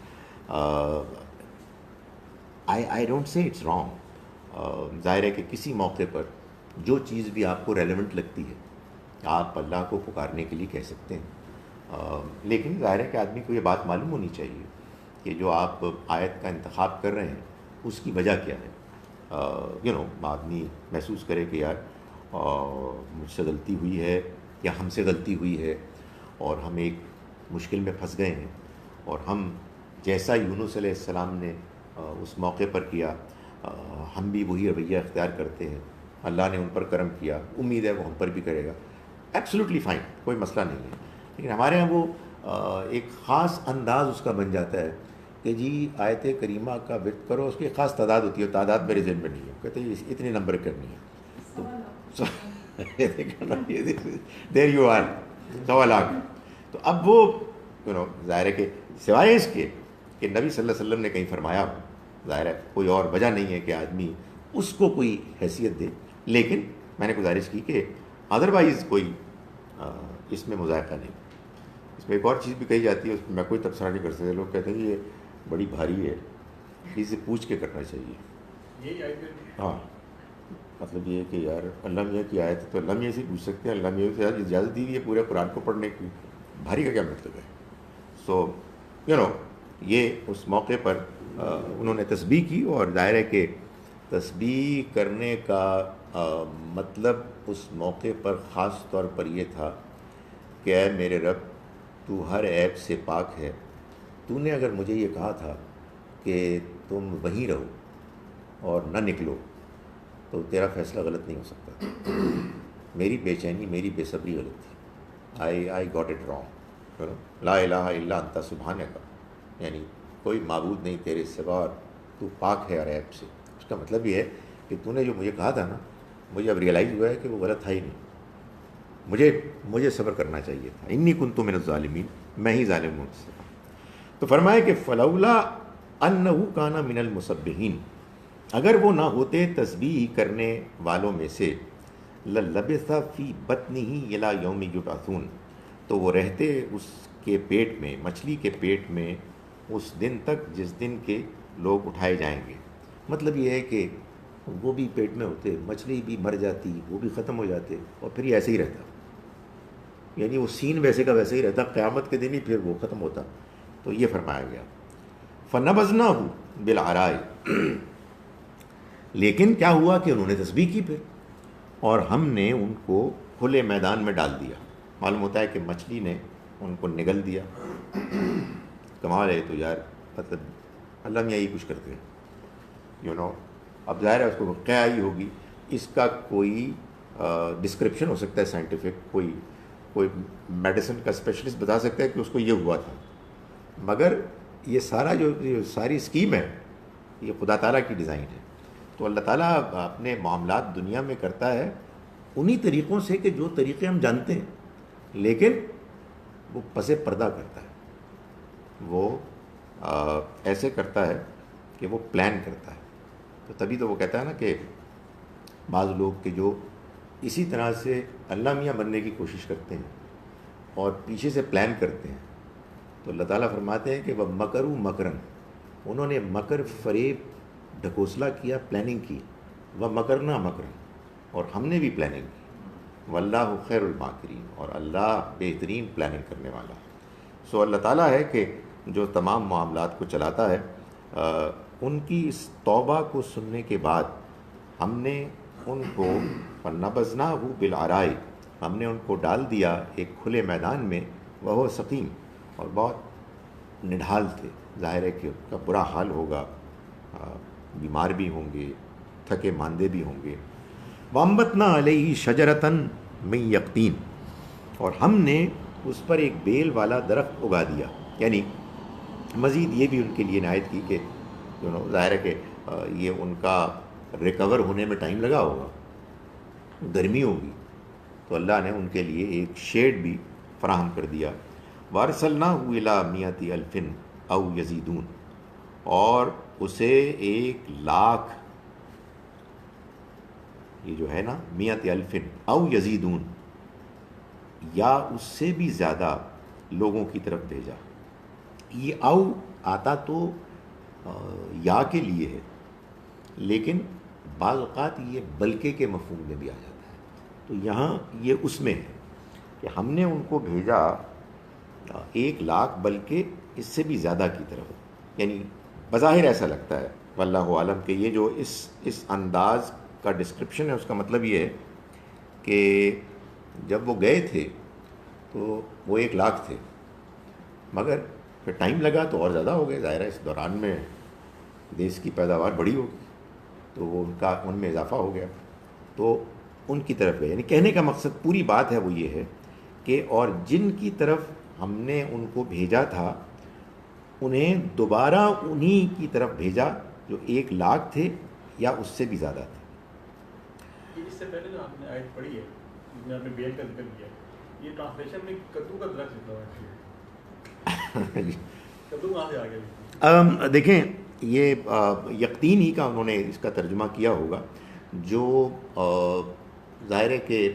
I don't say it's wrong. ظاہر ہے کہ کسی موقع پر جو چیز بھی آپ کو ریلیونٹ لگتی ہے آپ اللہ کو پکارنے کے لیے کہہ سکتے ہیں. لیکن ظاہر ہے کہ آدمی کو یہ بات معلوم ہونی چاہیے کہ جو آپ آیت کا انتخاب کر رہے ہیں اس کی وجہ کیا ہے. آدمی محسوس کرے کہ یار مجھ سے غلطی ہوئی ہے یا ہم سے غلطی ہوئی ہے اور ہم ایک مشکل میں پھنس گئے ہیں، اور ہم جیسا یونس علیہ السلام نے اس موقع پر کیا ہم بھی وہی رویہ اختیار کرتے ہیں. اللہ نے ان پر کرم کیا، امید ہے وہ ہم پر بھی کرے گا. ایبسلیوٹلی فائن، کوئی مسئلہ نہیں ہے. لیکن ہمارے یہاں وہ ایک خاص انداز اس کا بن جاتا ہے کہ جی آیت کریمہ کا ورد کرو، اس کی ایک خاص تعداد ہوتی ہے، تعداد میرے ذہن میں نہیں ہے، کہتے ہیں اتنے نمبر کرنی ہے. There you are 1.25 lakh. تو اب وہ ظاہر ہے کہ سوائے اس کے کہ نبی صلی اللہ علیہ وسلم نے کہیں فرمایا ہو، ظاہر ہے کوئی اور وجہ نہیں ہے کہ آدمی اس کو کوئی حیثیت دے. لیکن میں نے گزارش کی کہ ادروائز کوئی اس میں مذائقہ نہیں. اس میں ایک اور چیز بھی کہی جاتی ہے، اس میں میں کوئی تبصرہ نہیں کر سکتا. لوگ کہتے ہیں کہ یہ بڑی بھاری ہے، اسے پوچھ کے کرنا چاہیے. ہاں مطلب یہ کہ یار اللہ میاں کی آیت ہے تو اللہ میاں سے پوچھ سکتے ہیں، اللہ میاں سے اجازت دی ہوئی ہے پورے قرآن کو پڑھنے کی، بھاری کا کیا مطلب ہے. سو یہ اس موقع پر انہوں نے تسبیح کی، اور ظاہر ہے کہ تسبیح کرنے کا مطلب اس موقع پر خاص طور پر یہ تھا کہ اے میرے رب تو ہر عیب سے پاک ہے. تو نے اگر مجھے یہ کہا تھا کہ تم وہیں رہو اور نہ نکلو تو تیرا فیصلہ غلط نہیں ہو سکتا. میری بے چینی، میری بے صبری غلط تھی. I got it wrong. لا الہ الا انت سبحانک، یعنی کوئی معبود نہیں تیرے سوا اور تو پاک ہے ہر عیب سے. اس کا مطلب یہ ہے کہ تو نے جو مجھے کہا تھا نا، مجھے اب ریئلائز ہوا ہے کہ وہ غلط تھا ہی نہیں. مجھے صبر کرنا چاہیے تھا. انی کنت من الظالمین، میں ہی ظالم ہوں. تو فرمایا کہ فلولا انہ کان من المسبحین، اگر وہ نہ ہوتے تسبیح کرنے والوں میں سے، للبث فی بطنہ الی یوم یبعثون، تو وہ رہتے اس کے پیٹ میں، مچھلی کے پیٹ میں اس دن تک جس دن کے لوگ اٹھائے جائیں گے. مطلب یہ ہے کہ وہ بھی پیٹ میں ہوتے، مچھلی بھی مر جاتی، وہ بھی ختم ہو جاتے، اور پھر یہ ایسے ہی رہتا. یعنی وہ سین ویسے کا ویسے ہی رہتا، قیامت کے دن ہی پھر وہ ختم ہوتا. تو یہ فرمایا گیا فَنَبَذْنَاهُ بِالْعَرَاءِ، لیکن کیا ہوا کہ انہوں نے تسبیح کی پھر، اور ہم نے ان کو کھلے میدان میں ڈال دیا. معلوم ہوتا ہے کہ مچھلی نے ان کو نگل دیا. کمال ہے تو یار، مطلب اللہ میاں یہی کچھ کرتے ہیں. اب ظاہر ہے اس کو کیا ہی ہوگی، اس کا کوئی ڈسکرپشن ہو سکتا ہے سائنٹیفک، کوئی میڈیسن کا اسپیشلسٹ بتا سکتا ہے کہ اس کو یہ ہوا تھا. مگر یہ سارا جو ساری اسکیم ہے یہ خدا تعالیٰ کی ڈیزائن ہے. تو اللہ تعالیٰ اپنے معاملات دنیا میں کرتا ہے انہی طریقوں سے کہ جو طریقے ہم جانتے ہیں، لیکن وہ پس پردہ کرتا ہے. وہ ایسے کرتا ہے کہ وہ پلان کرتا ہے. تو تبھی تو وہ کہتا ہے نا کہ بعض لوگ کہ جو اسی طرح سے اللہ میاں بننے کی کوشش کرتے ہیں اور پیچھے سے پلان کرتے ہیں، تو اللہ تعالیٰ فرماتے ہیں کہ وہ مکروا مکرن، انہوں نے مکر، فریب، ڈھکوسلا کیا، پلاننگ کی. وہ مکرنا مکرن، اور ہم نے بھی پلاننگ کی. واللہ خیر الماکرین، اور اللہ بہترین پلاننگ کرنے والا. سو اللہ تعالیٰ ہے کہ جو تمام معاملات کو چلاتا ہے. ان کی اس توبہ کو سننے کے بعد ہم نے ان کو فَنَبَذْنَاهُ بِالْعَرَاءِ، ہم نے ان کو ڈال دیا ایک کھلے میدان میں. وہ سقیم، اور بہت نڈھال تھے. ظاہر ہے کہ ان کا برا حال ہوگا، بیمار بھی ہوں گے، تھکے ماندے بھی ہوں گے. وَأَنبَتْنَا عَلَيْهِ شَجَرَةً مِّن یقطین، اور ہم نے اس پر ایک بیل والا درخت اگا دیا. یعنی مزید یہ بھی ان کے لیے عنایت کی کہ ظاہر ہے کہ یہ ان کا ریکور ہونے میں ٹائم لگا ہوگا، گرمی ہوگی، تو اللہ نے ان کے لیے ایک شیڈ بھی فراہم کر دیا. وَأَرْسَلْنَاهُ إِلَىٰ مِائَةِ أَلْفٍ أَوْ يَزِيدُونَ، اور اسے 1,00,000، یہ جو ہے نا مئۃ الف او یزیدون، یا اس سے بھی زیادہ لوگوں کی طرف بھیجا. یہ او آتا تو یا کے لیے ہے، لیکن بعض اوقات یہ بلکہ کے مفہوم میں بھی آ جاتا ہے. تو یہاں یہ اس میں ہے کہ ہم نے ان کو بھیجا 1,00,000 بلکہ اس سے بھی زیادہ کی طرف. یعنی بظاہر ایسا لگتا ہے، واللہ عالم، کہ یہ جو اس انداز کا ڈسکرپشن ہے، اس کا مطلب یہ ہے کہ جب وہ گئے تھے تو وہ 1,00,000 تھے، مگر پھر ٹائم لگا تو اور زیادہ ہو گئے. ظاہر ہے اس دوران میں دیش کی پیداوار بڑی ہوگی تو وہ ان میں اضافہ ہو گیا، تو ان کی طرف گئے. یعنی کہنے کا مقصد، پوری بات ہے وہ یہ ہے کہ اور جن کی طرف ہم نے ان کو بھیجا تھا انہیں دوبارہ انہی کی طرف بھیجا جو 1,00,000 تھے یا اس سے بھی زیادہ تھے. اس سے پہلے جو آپ نے آیت پڑھی ہے جس میں آپ نے بیل کا ذکر کیا، یہ ٹرانسلیشن میں کدو کا درخت لکھا ہوا ہے. کدو کہاں سے آ گیا؟ دیکھیں، یہ یقطین ہی کا انہوں نے اس کا ترجمہ کیا ہوگا، جو ظاہر ہے کہ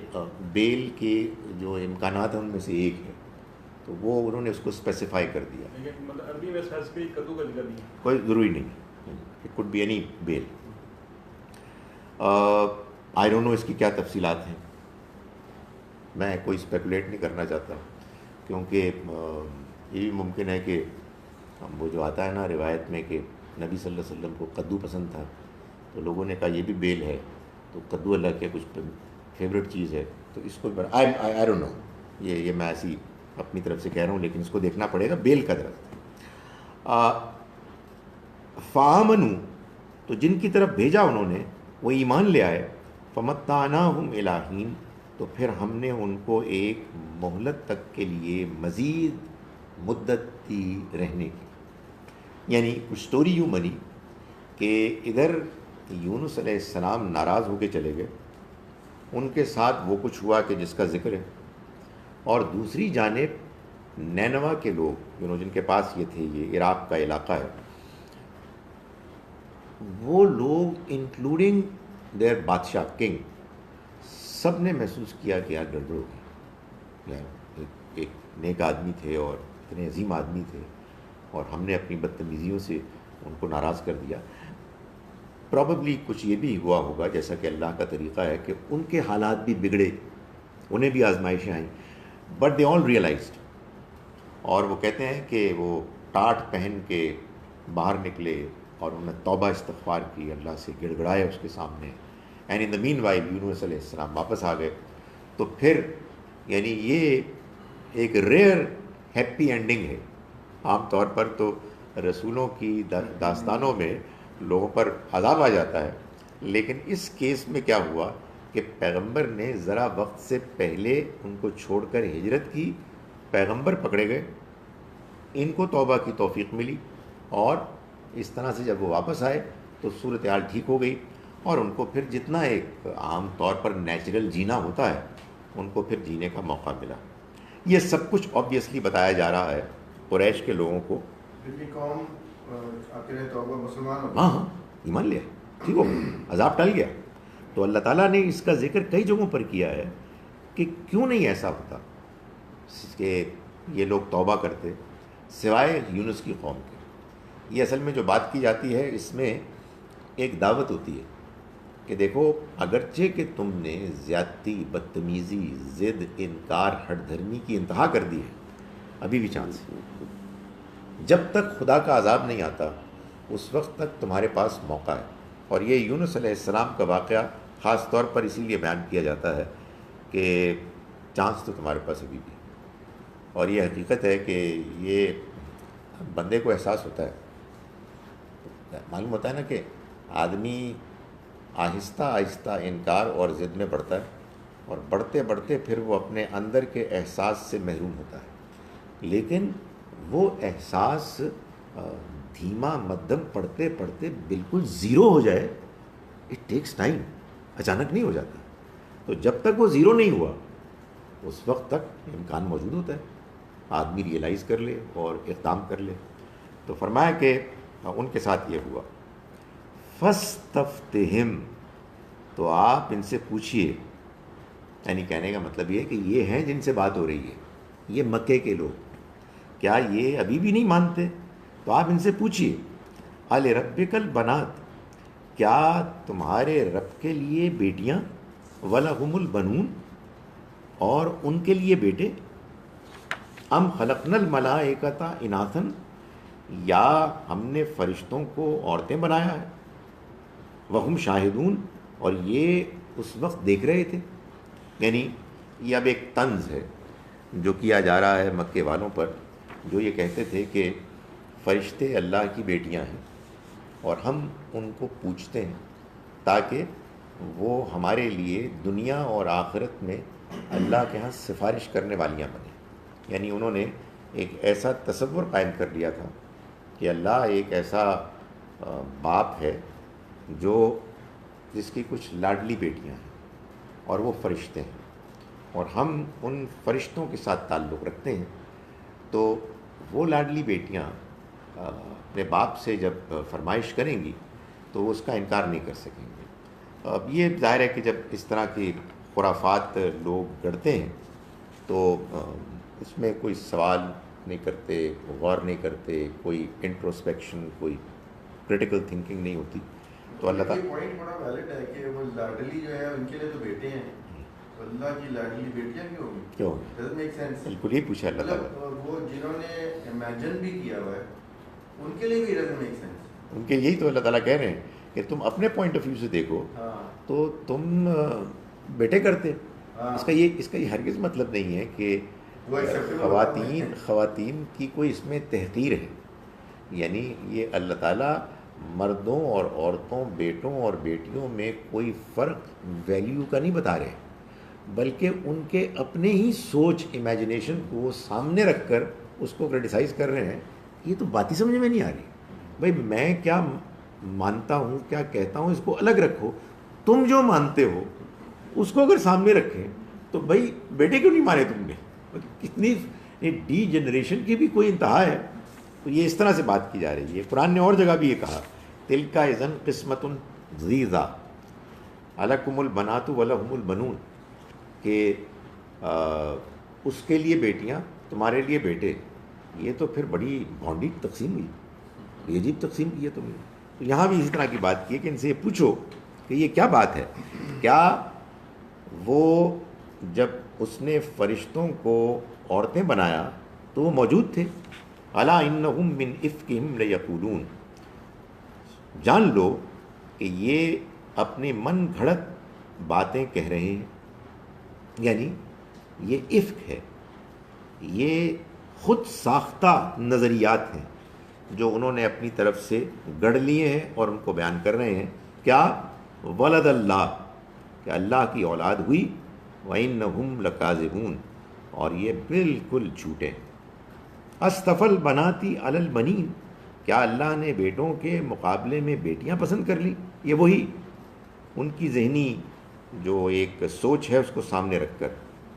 بیل کے جو امکانات ہیں ان میں سے ایک ہے، تو وہ انہوں نے اس کو اسپیسیفائی کر دیا. لیکن مطلب عربی میں اسپیسیفک کدو کا ذکر نہیں ہے، کوئی ضروری نہیں، it could be any bell. I don't know اس کی کیا تفصیلات ہیں، میں کوئی اسپیکولیٹ نہیں کرنا چاہتا، کیونکہ یہ بھی ممکن ہے کہ وہ جو آتا ہے نا روایت میں کہ نبی صلی اللہ علیہ وسلم کو کدو پسند تھا، تو لوگوں نے کہا یہ بھی بیل ہے، تو کدو اللہ کے کچھ فیوریٹ چیز ہے، تو اس کو آئی ڈونٹ نو، یہ میں ایسی اپنی طرف سے کہہ رہا ہوں، لیکن اس کو دیکھنا پڑے گا. بیل کا درخت. فآمنوا، تو جن کی طرف بھیجا انہوں نے وہ ایمان لے آئے. فمتعناہم الی حین، تو پھر ہم نے ان کو ایک مہلت تک کے لیے مزید مدت دی رہنے کی. یعنی کچھ سٹوری یوں بنی کہ ادھر یونس علیہ السلام ناراض ہو کے چلے گئے، ان کے ساتھ وہ کچھ ہوا کہ جس کا ذکر ہے، اور دوسری جانب نینوا کے لوگ جن کے پاس یہ تھے، یہ عراق کا علاقہ ہے، وہ لوگ انکلوڈنگ دیئر بادشاہ کنگ، سب نے محسوس کیا کہ یار گڑبڑ ہوگی، یار ایک نیک آدمی تھے اور اتنے عظیم آدمی تھے، اور ہم نے اپنی بدتمیزیوں سے ان کو ناراض کر دیا. پرابیبلی کچھ یہ بھی ہوا ہوگا، جیسا کہ اللہ کا طریقہ ہے کہ ان کے حالات بھی بگڑے، انہیں بھی آزمائشیں آئیں، بٹ دے آل ریئلائزڈ. اور وہ کہتے ہیں کہ وہ ٹاٹ پہن کے باہر نکلے اور انہوں نے توبہ استغفار کی، اللہ سے گڑ گڑائے اس کے سامنے. And in the main while یونس علیہ السلام واپس آ گئے. تو پھر یعنی یہ ایک ریئر ہیپی اینڈنگ ہے. عام طور پر تو رسولوں کی داستانوں میں لوگوں پر عذاب آ جاتا ہے، لیکن اس کیس میں کیا ہوا کہ پیغمبر نے ذرا وقت سے پہلے ان کو چھوڑ کر ہجرت کی، پیغمبر پکڑے گئے، ان کو توبہ کی توفیق ملی، اور اس طرح سے جب وہ واپس آئے تو صورتحال ٹھیک ہو گئی، اور ان کو پھر جتنا ایک عام طور پر نیچرل جینا ہوتا ہے ان کو پھر جینے کا موقع ملا. یہ سب کچھ آبویسلی بتایا جا رہا ہے قریش کے لوگوں کو پھر یہ قوم آپ کے توبہ مسلمان ہو؟ ہاں ہاں ایمان لیا، ٹھیک ہو، عذاب ٹل گیا. تو اللہ تعالیٰ نے اس کا ذکر کئی جگہوں پر کیا ہے کہ کیوں نہیں ایسا ہوتا کہ یہ لوگ توبہ کرتے، سوائے یونس کی قوم کے. یہ اصل میں جو بات کی جاتی ہے اس میں ایک دعوت ہوتی ہے کہ دیکھو اگرچہ کہ تم نے زیادتی، بدتمیزی، ضد، انکار، ہٹ دھرمی کی انتہا کر دی ہے، ابھی بھی چانس ہے. جب تک خدا کا عذاب نہیں آتا اس وقت تک تمہارے پاس موقع ہے. اور یہ یونس علیہ السلام کا واقعہ خاص طور پر اسی لیے بیان کیا جاتا ہے کہ چانس تو تمہارے پاس ابھی بھی. اور یہ حقیقت ہے کہ یہ بندے کو احساس ہوتا ہے، معلوم ہوتا ہے نا کہ آدمی آہستہ آہستہ انکار اور ضد میں بڑھتا ہے، اور بڑھتے بڑھتے پھر وہ اپنے اندر کے احساس سے محروم ہوتا ہے. لیکن وہ احساس دھیما مدھم پڑھتے پڑھتے بالکل زیرو ہو جائے، اٹ ٹیکس ٹائم، اچانک نہیں ہو جاتا. تو جب تک وہ زیرو نہیں ہوا اس وقت تک امکان موجود ہوتا ہے، آدمی ریئلائز کر لے اور اقدام کر لے. تو فرمایا کہ ان کے ساتھ یہ ہوا. فاستفتہم، تو آپ ان سے پوچھئے، یعنی کہنے کا مطلب یہ ہے کہ یہ ہیں جن سے بات ہو رہی ہے، یہ مکے کے لوگ، کیا یہ ابھی بھی نہیں مانتے؟ تو آپ ان سے پوچھئے الربک البنات، کیا تمہارے رب کے لیے بیٹیاں، ولہم البنون، اور ان کے لیے بیٹے، ام خلقنا الملائکۃ اناثا، یا ہم نے فرشتوں کو عورتیں بنایا ہے، وہم شاہدون، اور یہ اس وقت دیکھ رہے تھے. یعنی یہ اب ایک طنز ہے جو کیا جا رہا ہے مکے والوں پر، جو یہ کہتے تھے کہ فرشتے اللہ کی بیٹیاں ہیں اور ہم ان کو پوچھتے ہیں تاکہ وہ ہمارے لیے دنیا اور آخرت میں اللہ کے ہاں سفارش کرنے والیاں بنیں. یعنی انہوں نے ایک ایسا تصور قائم کر لیا تھا کہ اللہ ایک ایسا باپ ہے جو جس کی کچھ لاڈلی بیٹیاں ہیں اور وہ فرشتے ہیں، اور ہم ان فرشتوں کے ساتھ تعلق رکھتے ہیں. تو وہ لاڈلی بیٹیاں اپنے باپ سے جب فرمائش کریں گی تو وہ اس کا انکار نہیں کر سکیں گے. اب یہ ظاہر ہے کہ جب اس طرح کی خرافات لوگ گڑھتے ہیں تو اس میں کوئی سوال نہیں کرتے، غور نہیں کرتے، کوئی انٹروسپیکشن، کوئی کریٹیکل تھنکنگ نہیں ہوتی. تو اللہ تعالیٰ پوائنٹ بڑا ویلڈ ہے کہ وہ لاڈلی جو ہے ان کے لیے تو بیٹے ہیں، اللہ کی لاڈلی بیٹیاں کیوں ہوگی؟ کیوں؟ Doesn't make sense. بالکل یہ پوچھا اللہ تعالیٰ. وہ جنہوں نے امیجن بھی کیا ہوا ہے ان کے لیے بھی ڈزنٹ میک سینس. ان کے یہی تو اللہ تعالیٰ کہہ رہے ہیں کہ تم اپنے پوائنٹ آف ویو سے دیکھو تو تم بیٹے کرتے. اس کا یہ ہرگز مطلب نہیں ہے کہ خواتین کی کوئی اس میں تحقیر ہے. یعنی یہ اللہ تعالیٰ مردوں اور عورتوں، بیٹوں اور بیٹیوں میں کوئی فرق ویلیو کا نہیں بتا رہے، بلکہ ان کے اپنے ہی سوچ، امیجنیشن کو سامنے رکھ کر اس کو کرٹیسائز کر رہے ہیں. یہ تو بات ہی سمجھ میں نہیں آ رہی. بھائی میں کیا مانتا ہوں، کیا کہتا ہوں، اس کو الگ رکھو. تم جو مانتے ہو اس کو اگر سامنے رکھیں تو بھائی بیٹے کیوں نہیں مانے تم نے؟ کتنی ڈی جنریشن کی بھی کوئی انتہا ہے. تو یہ اس طرح سے بات کی جا رہی ہے. قرآن نے اور جگہ بھی یہ کہا تلک اذن قسمۃ ضیزیٰ الکم البنات ولہم البنون، کہ اس کے لیے بیٹیاں، تمہارے لیے بیٹے. یہ تو پھر بڑی بھونڈی تقسیم ہوئی، یہ عجیب تقسیم کی ہے تم نے. تو یہاں بھی اسی طرح کی بات کی ہے کہ ان سے یہ پوچھو کہ یہ کیا بات ہے، کیا وہ جب اس نے فرشتوں کو عورتیں بنایا تو وہ موجود تھے؟ الا انہم من افکہم لیقولون، جان لو کہ یہ اپنے من گھڑت باتیں کہہ رہے ہیں. یعنی یہ افک ہے، یہ خود ساختہ نظریات ہیں جو انہوں نے اپنی طرف سے گڑھ لیے ہیں اور ان کو بیان کر رہے ہیں. کیا؟ ولد اللہ، کہ اللہ کی اولاد ہوئی. وَإِنَّهُمْ لَكَاذِبُونَ، اور یہ بالکل جھوٹے. اصطفى البنات علی البنین، کیا اللہ نے بیٹوں کے مقابلے میں بیٹیاں پسند کر لی؟ یہ وہی ان کی ذہنی جو ایک سوچ ہے اس کو سامنے رکھ کر.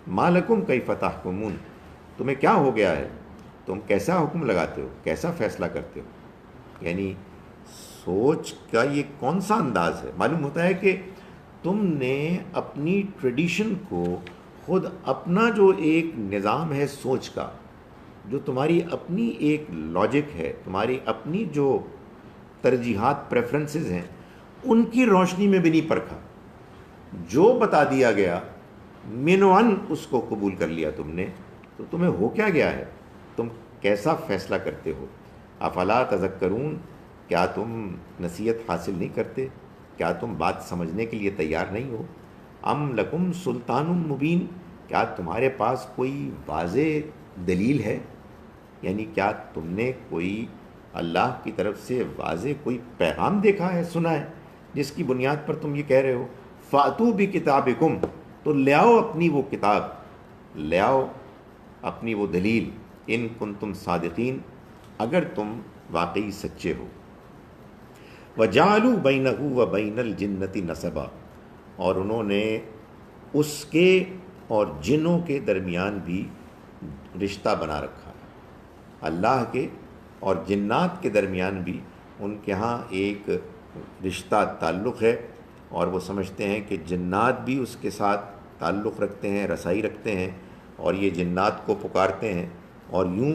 ما لکم کیف تحکمون، تمہیں کیا ہو گیا ہے تم کیسا حکم لگاتے ہو، کیسا فیصلہ کرتے ہو؟ یعنی سوچ کا یہ کون سا انداز ہے؟ معلوم ہوتا ہے کہ تم نے اپنی ٹریڈیشن کو، خود اپنا جو ایک نظام ہے سوچ کا، جو تمہاری اپنی ایک لاجک ہے، تمہاری اپنی جو ترجیحات پریفرنسز ہیں، ان کی روشنی میں بھی نہیں پرکھا. جو بتا دیا گیا منوان اس کو قبول کر لیا تم نے. تو تمہیں ہو کیا گیا ہے؟ تم کیسا فیصلہ کرتے ہو؟ افلا تذکرون، کیا تم نصیحت حاصل نہیں کرتے؟ کیا تم بات سمجھنے کے لیے تیار نہیں ہو؟ ام لکم سلطان مبین، کیا تمہارے پاس کوئی واضح دلیل ہے؟ یعنی کیا تم نے کوئی اللہ کی طرف سے واضح کوئی پیغام دیکھا ہے، سنا ہے، جس کی بنیاد پر تم یہ کہہ رہے ہو؟ فاتو بکتابکم، تو لے آؤ اپنی وہ کتاب، لے آؤ اپنی وہ دلیل، ان کنتم صادقین، اگر تم واقعی سچے ہو. وجعلوا بینہ وبین الجنۃ نسبا، اور انہوں نے اس کے اور جنوں کے درمیان بھی رشتہ بنا رکھا ہے. اللہ کے اور جنات کے درمیان بھی ان کے ہاں ایک رشتہ تعلق ہے، اور وہ سمجھتے ہیں کہ جنات بھی اس کے ساتھ تعلق رکھتے ہیں، رسائی رکھتے ہیں، اور یہ جنات کو پکارتے ہیں، اور یوں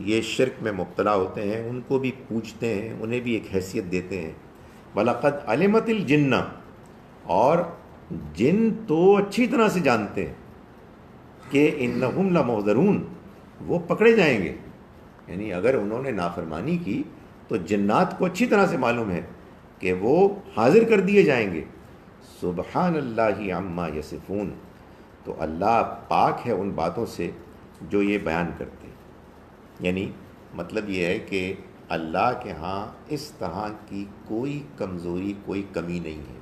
یہ شرک میں مبتلا ہوتے ہیں، ان کو بھی پوجتے ہیں، انہیں بھی ایک حیثیت دیتے ہیں. وَلَقَدْ عَلِمَتِ الْجِنَّ، اور جن تو اچھی طرح سے جانتے ہیں کہ اِنَّهُمْ لَمُحْضَرُونَ، وہ پکڑے جائیں گے. یعنی اگر انہوں نے نافرمانی کی تو جنات کو اچھی طرح سے معلوم ہے کہ وہ حاضر کر دیے جائیں گے. سبحان اللہ عما یصفون، تو اللہ پاک ہے ان باتوں سے جو یہ بیان کرتے ہیں. یعنی مطلب یہ ہے کہ اللہ کے ہاں اس طرح کی کوئی کمزوری، کوئی کمی نہیں ہے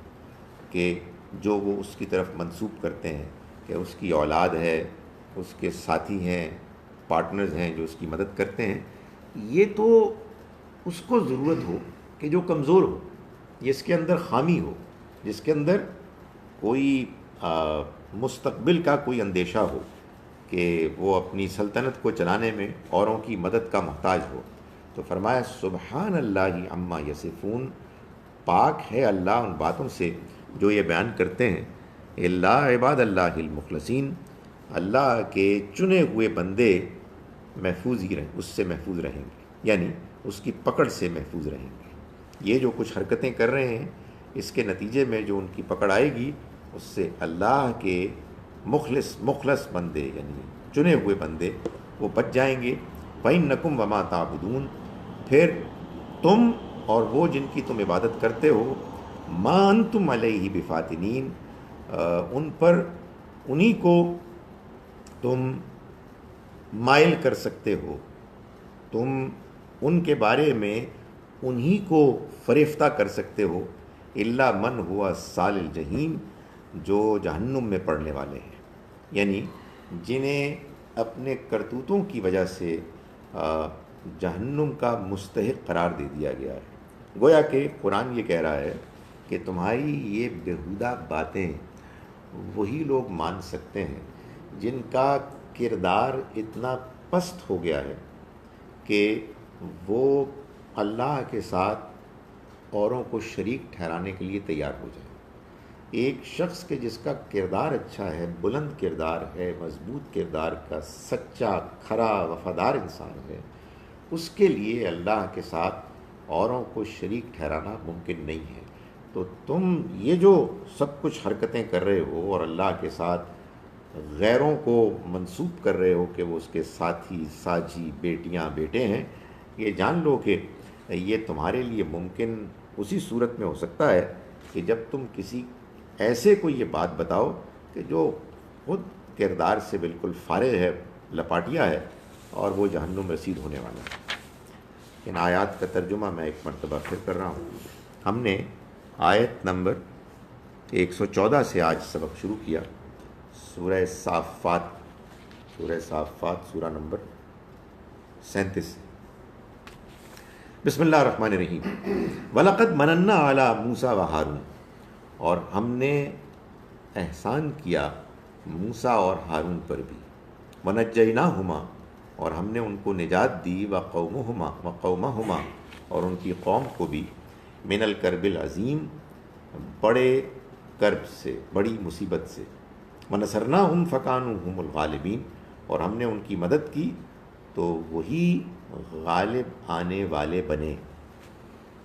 کہ جو وہ اس کی طرف منسوب کرتے ہیں کہ اس کی اولاد ہے، اس کے ساتھی ہیں، پارٹنرز ہیں جو اس کی مدد کرتے ہیں. یہ تو اس کو ضرورت ہو کہ جو کمزور ہو، جس کے اندر خامی ہو، جس کے اندر کوئی مستقبل کا کوئی اندیشہ ہو کہ وہ اپنی سلطنت کو چلانے میں اوروں کی مدد کا محتاج ہو. تو فرمایا سبحان اللہ عما یصفون، پاک ہے اللہ ان باتوں سے جو یہ بیان کرتے ہیں. الا عباد اللہ المخلصین، اللہ کے چنے ہوئے بندے محفوظ ہی رہیں، اس سے محفوظ رہیں گے، یعنی اس کی پکڑ سے محفوظ رہیں گے. یہ جو کچھ حرکتیں کر رہے ہیں، اس کے نتیجے میں جو ان کی پکڑ آئے گی، اس سے اللہ کے مخلص بندے، یعنی چنے ہوئے بندے، وہ بچ جائیں گے. فَإِنَّكُمْ وَمَا تَعْبُدُونَ، پھر تم اور وہ جن کی تم عبادت کرتے ہو، مَا أَنْتُمْ عَلَيْهِ بِفَاتِنِينَ، ان پر انہی کو تم مائل کر سکتے ہو، تم ان کے بارے میں انہی کو فریفتہ کر سکتے ہو. الا من ہوا صال الجحیم، جو جہنم میں پڑنے والے ہیں، یعنی جنہیں اپنے کرتوتوں کی وجہ سے جہنم کا مستحق قرار دے دیا گیا ہے. گویا کہ قرآن یہ کہہ رہا ہے کہ تمہاری یہ بیہودہ باتیں وہی لوگ مان سکتے ہیں جن کا کردار اتنا پست ہو گیا ہے کہ وہ اللہ کے ساتھ اوروں کو شریک ٹھہرانے کے لیے تیار ہو جائے. ایک شخص کے جس کا کردار اچھا ہے، بلند کردار ہے، مضبوط کردار کا سچا کھرا وفادار انسان ہے، اس کے لیے اللہ کے ساتھ اوروں کو شریک ٹھہرانا ممکن نہیں ہے. تو تم یہ جو سب کچھ حرکتیں کر رہے ہو اور اللہ کے ساتھ غیروں کو منسوب کر رہے ہو کہ وہ اس کے ساتھی، ساجی، بیٹیاں، بیٹے ہیں، یہ جان لو کہ یہ تمہارے لیے ممکن اسی صورت میں ہو سکتا ہے کہ جب تم کسی ایسے کو یہ بات بتاؤ کہ جو خود کردار سے بالکل فارغ ہے، لپاٹیا ہے، اور وہ جہنم رسید ہونے والا ہے. ان آیات کا ترجمہ میں ایک مرتبہ پھر کر رہا ہوں. ہم نے آیت نمبر 114 سے آج سبق شروع کیا. سورہ صافات سورہ نمبر 37. بسم اللہ الرحمن الرحیم. وَلَقَدْ مَنَنَّا عَلَى مُوسَى وَهَارُونَ، اور ہم نے احسان کیا موسیٰ اور ہارون پر بھی. وَنَجَّيْنَاهُمَا، اور ہم نے ان کو نجات دی وقومہما اور ان کی قوم کو بھی من الکرب العظیم بڑے کرب سے، بڑی مصیبت سے، ونصرناہم فکانوا هم الغالبین اور ہم نے ان کی مدد کی تو وہی غالب آنے والے بنے،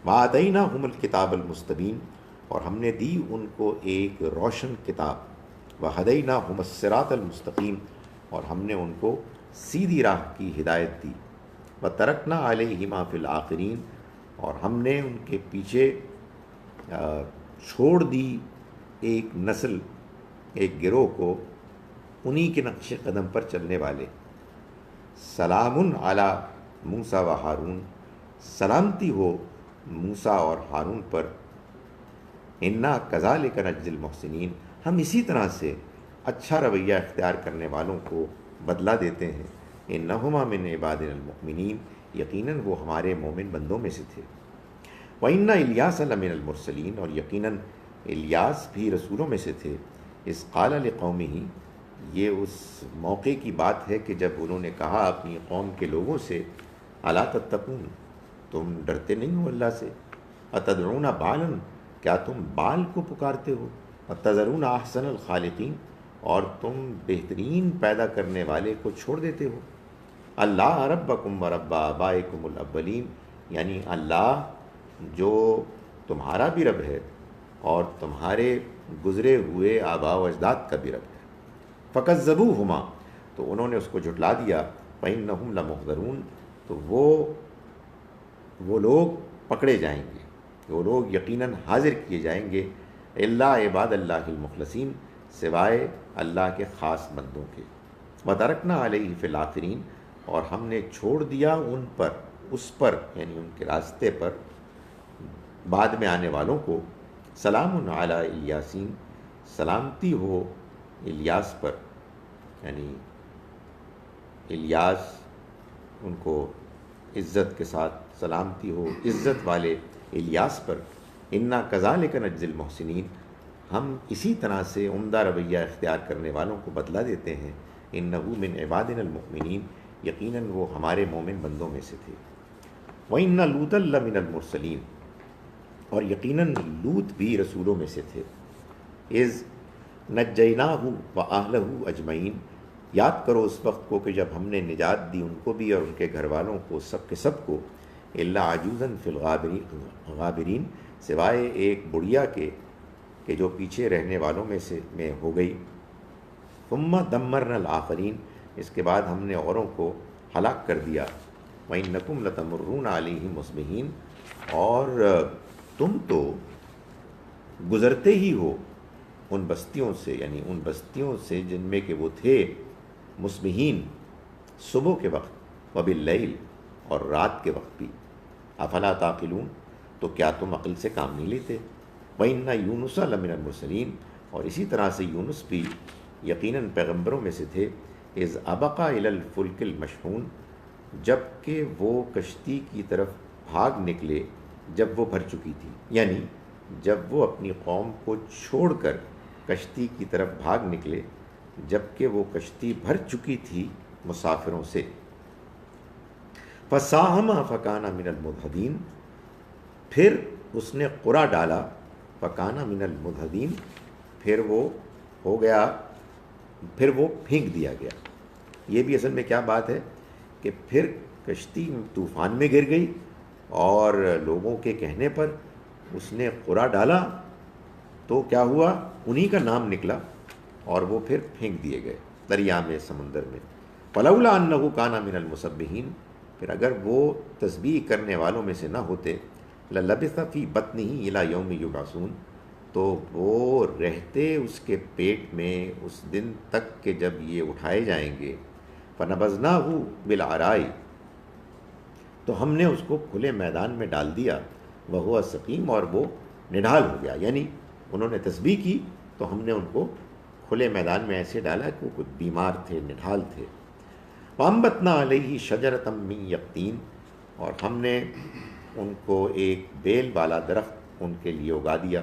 وآتیناہم الکتاب المستبین اور ہم نے دی ان کو ایک روشن کتاب، وہدیناہم الصراط المستقیم اور ہم نے ان کو سیدھی راہ کی ہدایت دی، وترکنا علیہما فی الآخرین اور ہم نے ان کے پیچھے چھوڑ دی ایک نسل، ایک گروہ کو انہی کے نقش قدم پر چلنے والے، سلام علی موسیٰ و ہارون، سلامتی ہو موسیٰ اور ہارون پر، انا کذالک نجزی المحسنین ہم اسی طرح سے اچھا رویہ اختیار کرنے والوں کو بدلہ دیتے ہیں، انہما من عبادنا المؤمنین یقیناً وہ ہمارے مومن بندوں میں سے تھے، وَإِنَّ إِلْيَاسَ لَمِنَ الْمُرْسَلِينَ اور یقیناً الیاس بھی رسولوں میں سے تھے، اذ قال لقومہ یہ اس موقع کی بات ہے کہ جب انہوں نے کہا اپنی قوم کے لوگوں سے، الا تتقون تم ڈرتے نہیں ہو اللہ سے، اتدعون بالا کیا تم بال کو پکارتے ہو، اتذرون احسن الخالقین اور تم بہترین پیدا کرنے والے کو چھوڑ دیتے ہو، اللہ ربکم و رب آبائکم الاولین یعنی اللہ جو تمہارا بھی رب ہے اور تمہارے گزرے ہوئے آباء و اجداد کا بھی رب ہے، فکذبوہما تو انہوں نے اس کو جھٹلا دیا، فإنہم لمحضرون تو وہ لوگ پکڑے جائیں گے، وہ لوگ یقیناً حاضر کیے جائیں گے، الا عباد اللہ المخلصین سوائے اللہ کے خاص بندوں کے، وترکنا علیہ فی الآخرین اور ہم نے چھوڑ دیا ان پر، اس پر یعنی ان کے راستے پر بعد میں آنے والوں کو، سلام علی الیاسین سلامتی ہو الیاس پر، یعنی الیاس ان کو عزت کے ساتھ سلامتی ہو عزت والے الیاس پر، انا کذالک نجزی المحسنین ہم اسی طرح سے عمدہ رویہ اختیار کرنے والوں کو بدلہ دیتے ہیں، انہ من عبادنا المؤمنین یقیناً وہ ہمارے مومن بندوں میں سے تھے، وَإِنَّ لُوطًا لَمِنَ الْمُرْسَلِينَ اور یقیناً لوط بھی رسولوں میں سے تھے، اذ نجیناہ وأہلہ اجمعین یاد کرو اس وقت کو کہ جب ہم نے نجات دی ان کو بھی اور ان کے گھر والوں کو سب کے سب کو، الا عجوزا فی الغابرین سوائے ایک بڑھیا کے کہ جو پیچھے رہنے والوں میں ہو گئی، ثم دمرنا الآخرین اس کے بعد ہم نے اوروں کو ہلاک کر دیا، وَإِنَّكُمْ لَتَمُرُّونَ عَلَيْهِمْ مُصْبِحِينَ اور تم تو گزرتے ہی ہو ان بستیوں سے، یعنی ان بستیوں سے جن میں کہ وہ تھے مصبحین صبح کے وقت، وباللیل اور رات کے وقت بھی، افلا تعقلون تو کیا تم عقل سے کام نہیں لیتے، وَإِنَّ يُونُسَ لَمِنَ الْمُرْسَلِينَ اور اسی طرح سے یونس بھی یقیناً پیغمبروں میں سے تھے، اذ ابقا الی الفلک المشحون جب کہ وہ کشتی کی طرف بھاگ نکلے جب وہ بھر چکی تھی، یعنی جب وہ اپنی قوم کو چھوڑ کر کشتی کی طرف بھاگ نکلے جب کہ وہ کشتی بھر چکی تھی مسافروں سے، فساہم فکان من المدحدین پھر اس نے قرعہ ڈالا، فکان من المدحدین پھر وہ ہو گیا، پھر وہ پھینک دیا گیا۔ یہ بھی اصل میں کیا بات ہے کہ پھر کشتی طوفان میں گر گئی اور لوگوں کے کہنے پر اس نے قرعہ ڈالا تو کیا ہوا، انہی کا نام نکلا اور وہ پھر پھینک دیے گئے دریا میں، سمندر میں، فلولا انہ کان من المسبحین پھر اگر وہ تسبیح کرنے والوں میں سے نہ ہوتے، للبث فی بطنہ الی یوم یبعثون تو وہ رہتے اس کے پیٹ میں اس دن تک کہ جب یہ اٹھائے جائیں گے، فنبذناہ بالعراء تو ہم نے اس کو کھلے میدان میں ڈال دیا، وہو سقیم اور وہ نڈھال ہو گیا، یعنی انہوں نے تسبیح کی تو ہم نے ان کو کھلے میدان میں ایسے ڈالا کہ وہ کچھ بیمار تھے، نڈھال تھے، وانبتنا علیہ شجرۃ من یقطین اور ہم نے ان کو ایک بیل والا درخت ان کے لیے اگا دیا،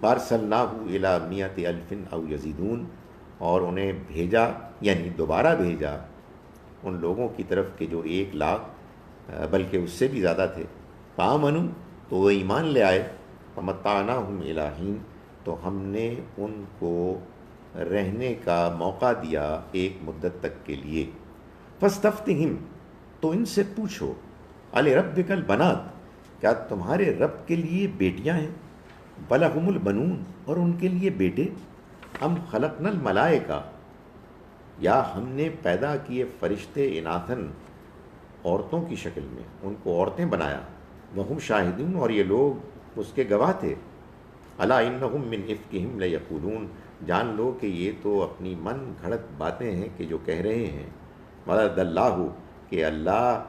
فارسلناہ الی 100,000 او یزیدون اور انہیں بھیجا یعنی دوبارہ بھیجا ان لوگوں کی طرف کہ جو 1,00,000 بلکہ اس سے بھی زیادہ تھے، فآمنوا تو وہ ایمان لے آئے، فمتعناہم الی حین تو ہم نے ان کو رہنے کا موقع دیا ایک مدت تک کے لیے، فاستفتہم تو ان سے پوچھو، الربک البنات کیا تمہارے رب کے لیے بیٹیاں ہیں، ولہم البنون اور ان کے لیے بیٹے، ام خلقنا الملائکہ یا ہم نے پیدا کیے فرشتے اناثن عورتوں کی شکل میں، ان کو عورتیں بنایا، وہم شاہدون اور یہ لوگ اس کے گواہ تھے، الا انہم من افکہم لیقولون جان لو کہ یہ تو اپنی من گھڑت باتیں ہیں کہ جو کہہ رہے ہیں، ولد اللہ کہ اللہ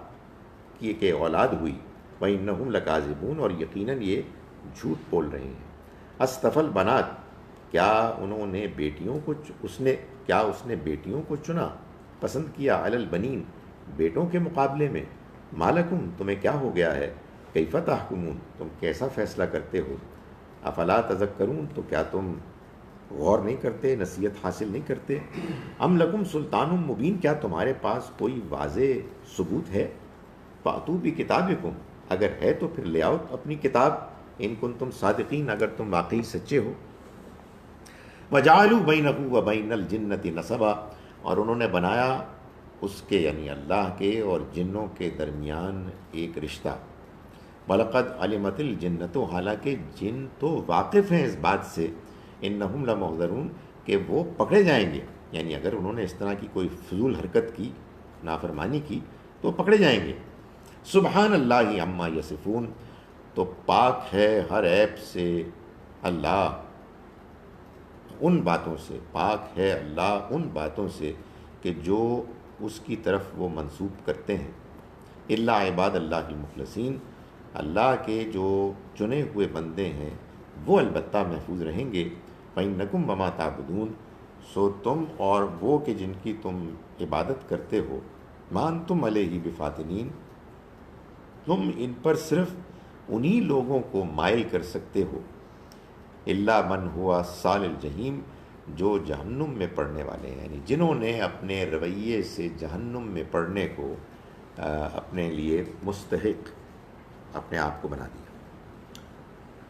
کی کہ اولاد ہوئی، وانہم لکاذبون اور یقیناً یہ جھوٹ بول رہے ہیں، اصطفى البنات کیا انہوں نے بیٹیوں کو اس نے بیٹیوں کو چنا پسند کیا، علی البنین بیٹوں کے مقابلے میں، مالکم تمہیں کیا ہو گیا ہے، کیف تحکمون تم کیسا فیصلہ کرتے ہو، افلا تذکرون تو کیا تم غور نہیں کرتے، نصیحت حاصل نہیں کرتے، ام لکم سلطان مبین کیا تمہارے پاس کوئی واضح ثبوت ہے، فاتو بکتابکم اگر ہے تو پھر لے آؤ اپنی کتاب، ان کنتم صادقین اگر تم واقعی سچے ہو، وجعلوا بینہ وبین الجنۃ نسبا اور انہوں نے بنایا اس کے یعنی اللہ کے اور جنوں کے درمیان ایک رشتہ، وَلَقَدْ عَلِمَتِ الْجِنَّةُ حالانکہ جن تو واقف ہیں اس بات سے، اِنَّهُمْ لَمُحْضَرُونَ کہ وہ پکڑے جائیں گے، یعنی اگر انہوں نے اس طرح کی کوئی فضول حرکت کی، نافرمانی کی تو پکڑے جائیں گے، سبحان اللہ عما یصفون تو پاک ہے ہر عیب سے اللہ ان باتوں سے، پاک ہے اللہ ان باتوں سے کہ جو اس کی طرف وہ منسوب کرتے ہیں، الا عباد اللہ المخلصین اللہ کے جو چنے ہوئے بندے ہیں وہ البتہ محفوظ رہیں گے، فإنکم وما تعبدون سو تم اور وہ کہ جن کی تم عبادت کرتے ہو، ما انتم علیہ بفاتنین تم ان پر صرف انہی لوگوں کو مائل کر سکتے ہو، الا من ہوا صال الجحیم جو جہنم میں پڑنے والے ہیں، یعنی جنہوں نے اپنے رویے سے جہنم میں پڑنے کو اپنے لیے مستحق اپنے آپ کو بنا دیا۔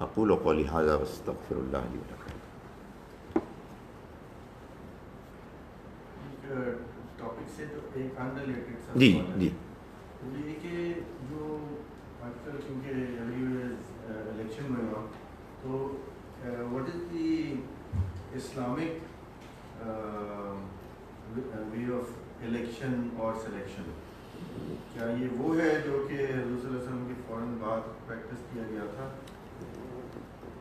اقول قولی ھذا واستغفر اللہ لی ولکم۔ ٹاپک سے تو ایک انریلیٹڈ سا جی سوال ہے، جی وہ یہ کہ جو آج کل کیونکہ ابھی الیکشن میں ہوا تو what is the Islamic way of election اور سلیکشن، کیا یہ وہ ہے جو کہ حضور صلی اللہ علیہ وسلم کی فوراً بعد پریکٹس کیا گیا تھا؟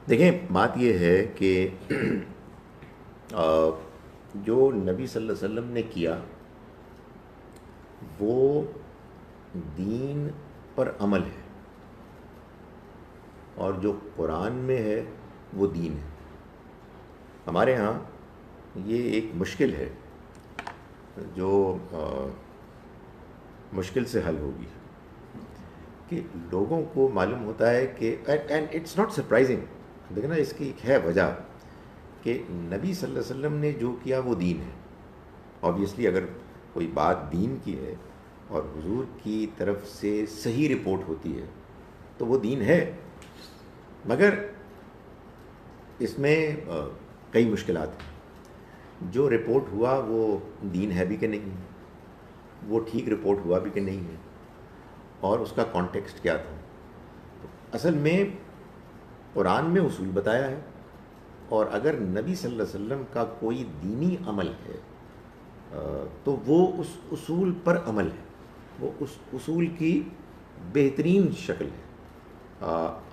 دیکھیں بات یہ ہے کہ جو نبی صلی اللہ علیہ وسلم نے کیا وہ دین پر عمل ہے، اور جو قرآن میں ہے وہ دین ہے۔ ہمارے ہاں یہ ایک مشکل ہے جو مشکل سے حل ہوگی کہ لوگوں کو معلوم ہوتا ہے کہ اینڈ اٹس ناٹ سرپرائزنگ، دیکھنا اس کی ایک ہے وجہ کہ نبی صلی اللہ علیہ وسلم نے جو کیا وہ دین ہے۔ آبویسلی اگر کوئی بات دین کی ہے اور حضور کی طرف سے صحیح رپورٹ ہوتی ہے تو وہ دین ہے، مگر اس میں کئی مشکلات ہیں۔ جو رپورٹ ہوا وہ دین ہے بھی کہ نہیں ہے، وہ ٹھیک رپورٹ ہوا بھی کہ نہیں ہے، اور اس کا کانٹیکسٹ کیا تھا۔ تو اصل میں قرآن میں اصول بتایا ہے، اور اگر نبی صلی اللہ علیہ وسلم کا کوئی دینی عمل ہے تو وہ اس اصول پر عمل ہے، وہ اس اصول کی بہترین شکل ہے،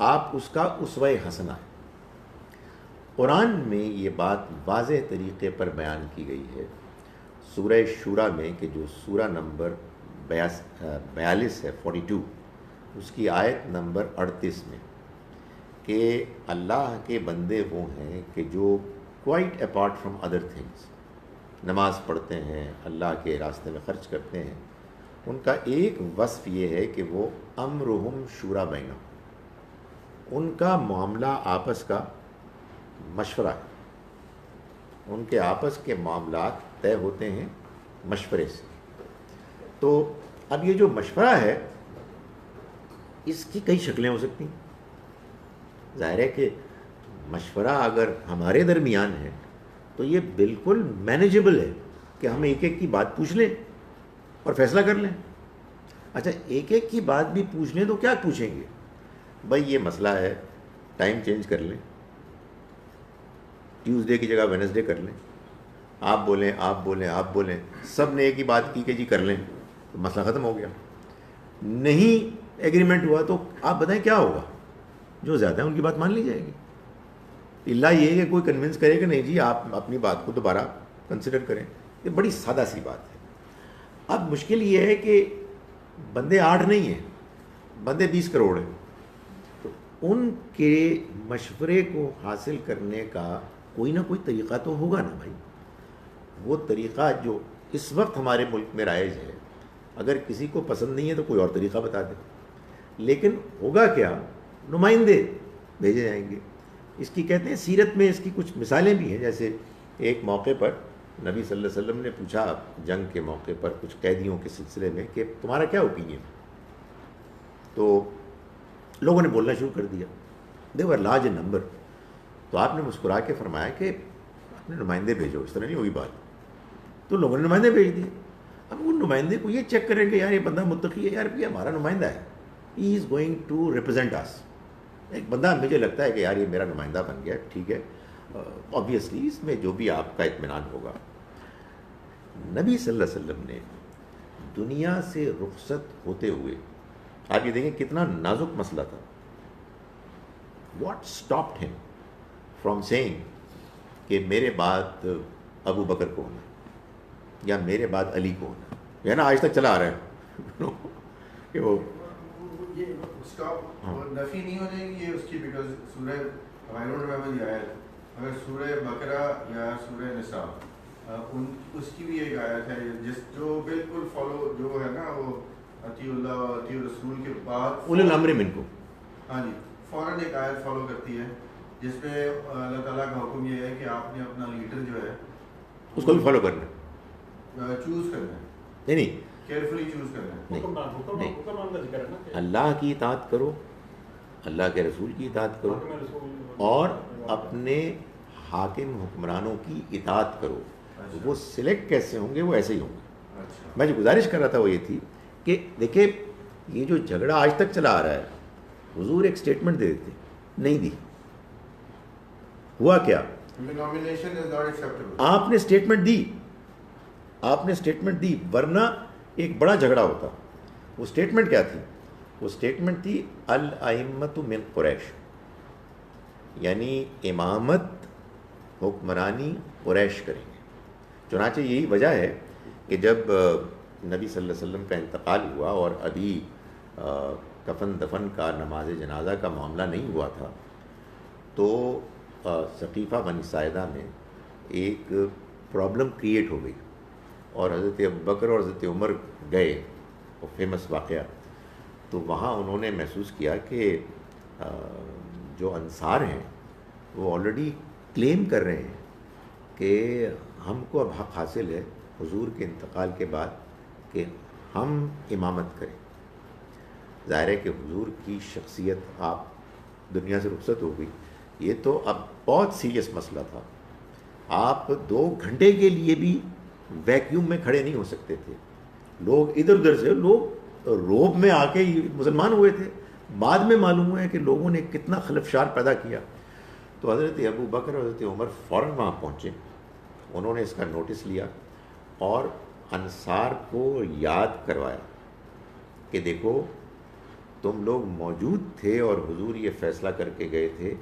آپ اس کا اسوہ حسنہ ہے۔ قرآن میں یہ بات واضح طریقے پر بیان کی گئی ہے سورہ شورا میں، کہ جو سورہ نمبر 42 ہے 42، اس کی آیت نمبر 38 میں، کہ اللہ کے بندے وہ ہیں کہ جو quite apart from other things نماز پڑھتے ہیں، اللہ کے راستے میں خرچ کرتے ہیں، ان کا ایک وصف یہ ہے کہ وہ امرہم شورا بینہم، ان کا معاملہ آپس کا مشورہ ہے، ان کے آپس کے معاملات طے ہوتے ہیں مشورے سے۔ تو اب یہ جو مشورہ ہے اس کی کئی شکلیں ہو سکتی ہیں. ظاہر ہے کہ مشورہ اگر ہمارے درمیان ہے تو یہ بالکل مینیجبل ہے کہ ہم ایک ایک کی بات پوچھ لیں اور فیصلہ کر لیں. اچھا ایک ایک کی بات بھی پوچھ لیں تو کیا پوچھیں گے؟ بھائی یہ مسئلہ ہے، ٹائم چینج کر لیں، ٹیوزڈے کی جگہ وینسڈے کر لیں، آپ بولیں آپ بولیں آپ بولیں، سب نے ایک ہی بات کی کہ جی کر لیں، تو مسئلہ ختم ہو گیا. نہیں ایگریمنٹ ہوا تو آپ بتائیں کیا ہوگا؟ جو زیادہ ہے ان کی بات مان لی جائے گی. اللہ یہ ہے کہ کوئی کنونس کرے کہ نہیں جی آپ اپنی بات کو دوبارہ کنسیڈر کریں. یہ بڑی سادہ سی بات ہے. اب مشکل یہ ہے کہ بندے 8 نہیں ہیں، بندے 20 کروڑ ہیں. تو ان کے مشورے کو حاصل کرنے کا کوئی نہ کوئی طریقہ تو ہوگا نا بھائی. وہ طریقہ جو اس وقت ہمارے ملک میں رائج ہے، اگر کسی کو پسند نہیں ہے تو کوئی اور طریقہ بتا دے. لیکن ہوگا کیا؟ نمائندے بھیجے جائیں گے. اس کی کہتے ہیں سیرت میں اس کی کچھ مثالیں بھی ہیں. جیسے ایک موقع پر نبی صلی اللہ علیہ وسلم نے پوچھا جنگ کے موقع پر کچھ قیدیوں کے سلسلے میں کہ تمہارا کیا اوپینین؟ تو لوگوں نے بولنا شروع کر دیا. دے ور لارج نمبر. تو آپ نے مسکرا کے فرمایا کہ اپنے نمائندے بھیجو، اس طرح نہیں ہوگی بات. تو لوگوں نے نمائندے بھیج دیے. اب وہ نمائندے کو یہ چیک کریں کہ یار یہ بندہ متقی ہے، یار یہ ہمارا نمائندہ ہے، ہی از گوئنگ ٹو ریپرزینٹ اس. ایک بندہ مجھے لگتا ہے کہ یار یہ میرا نمائندہ بن گیا، ٹھیک ہے، آبویسلی اس میں جو بھی آپ کا اطمینان ہوگا. نبی صلی اللہ علیہ وسلم نے دنیا سے رخصت ہوتے ہوئے، آپ یہ دیکھیں کتنا نازک مسئلہ تھا. واٹ اسٹاپڈ ہم فرام سیئنگ کہ میرے بعد ابو بکر کو ہونا یا میرے بعد علی کو ہونا، یہ نا آج تک چلا آ رہا ہے کہ وہ یہ اسٹاپ نفی نہیں ہو جائے گی یہ اس کی، بیکاز سورہ آئی ڈونٹ ریمبر دی آیت، اگر سورہ بقرہ یا سورہ نساء اس کی بھی ایک آیت ہے جس جو بالکل فالو جو ہے نا وہ اطیع اللہ و اطیع رسول کے بعد اولو الامر منکم، ہاں جی فوراً ایک آیت فالو کرتی ہے جس پہ اللہ تعالیٰ کا حکم یہ ہے کہ آپ نے اپنا لیڈر جو ہے اس کو بھی فالو کرنا، چوز کرنا ہے، نہیں کیئرفلی چوز کرنا ہے. حکمران کا ذکر ہے نا کہ اللہ کی اطاعت کرو، اللہ کے رسول کی اطاعت کرو، حاکم رسول اور اپنے حاکم حکمرانوں کی اطاعت کرو. وہ سلیکٹ کیسے ہوں گے؟ وہ ایسے ہی ہوں گے. اچھا میں جو گزارش کر رہا تھا وہ یہ تھی کہ دیکھیں یہ جو جھگڑا آج تک چلا آ رہا ہے، حضور ایک سٹیٹمنٹ دے دیتے، نہیں دی. ہوا کیا؟ nomination is not acceptable. آپ نے سٹیٹمنٹ دی، آپ نے سٹیٹمنٹ دی، ورنہ ایک بڑا جھگڑا ہوتا. وہ سٹیٹمنٹ کیا تھی؟ وہ سٹیٹمنٹ تھی الائمۃ من قریش، یعنی امامت حکمرانی قریش کریں گے. چنانچہ یہی وجہ ہے کہ جب نبی صلی اللہ علیہ وسلم کا انتقال ہوا اور ابھی کفن دفن کا نماز جنازہ کا معاملہ نہیں ہوا تھا، تو ثقیفہ بنی ساعدہ میں ایک پرابلم کریٹ ہو گئی اور حضرت ابوبکر اور حضرت عمر گئے، وہ فیمس واقعہ. تو وہاں انہوں نے محسوس کیا کہ جو انصار ہیں وہ آلریڈی کلیم کر رہے ہیں کہ ہم کو اب حق حاصل ہے حضور کے انتقال کے بعد کہ ہم امامت کریں. ظاہر ہے کہ حضور کی شخصیت آپ دنیا سے رخصت ہو گئی، یہ تو اب بہت سیریس مسئلہ تھا. آپ 2 گھنٹے کے لیے بھی ویکیوم میں کھڑے نہیں ہو سکتے تھے. لوگ ادھر ادھر سے، لوگ روب میں آ کے مسلمان ہوئے تھے. بعد میں معلوم ہوا ہے کہ لوگوں نے کتنا خلفشار پیدا کیا. تو حضرت ابو بکر اور حضرت عمر فوراً وہاں پہنچے، انہوں نے اس کا نوٹس لیا اور انصار کو یاد کروایا کہ دیکھو تم لوگ موجود تھے اور حضور یہ فیصلہ کر کے گئے تھے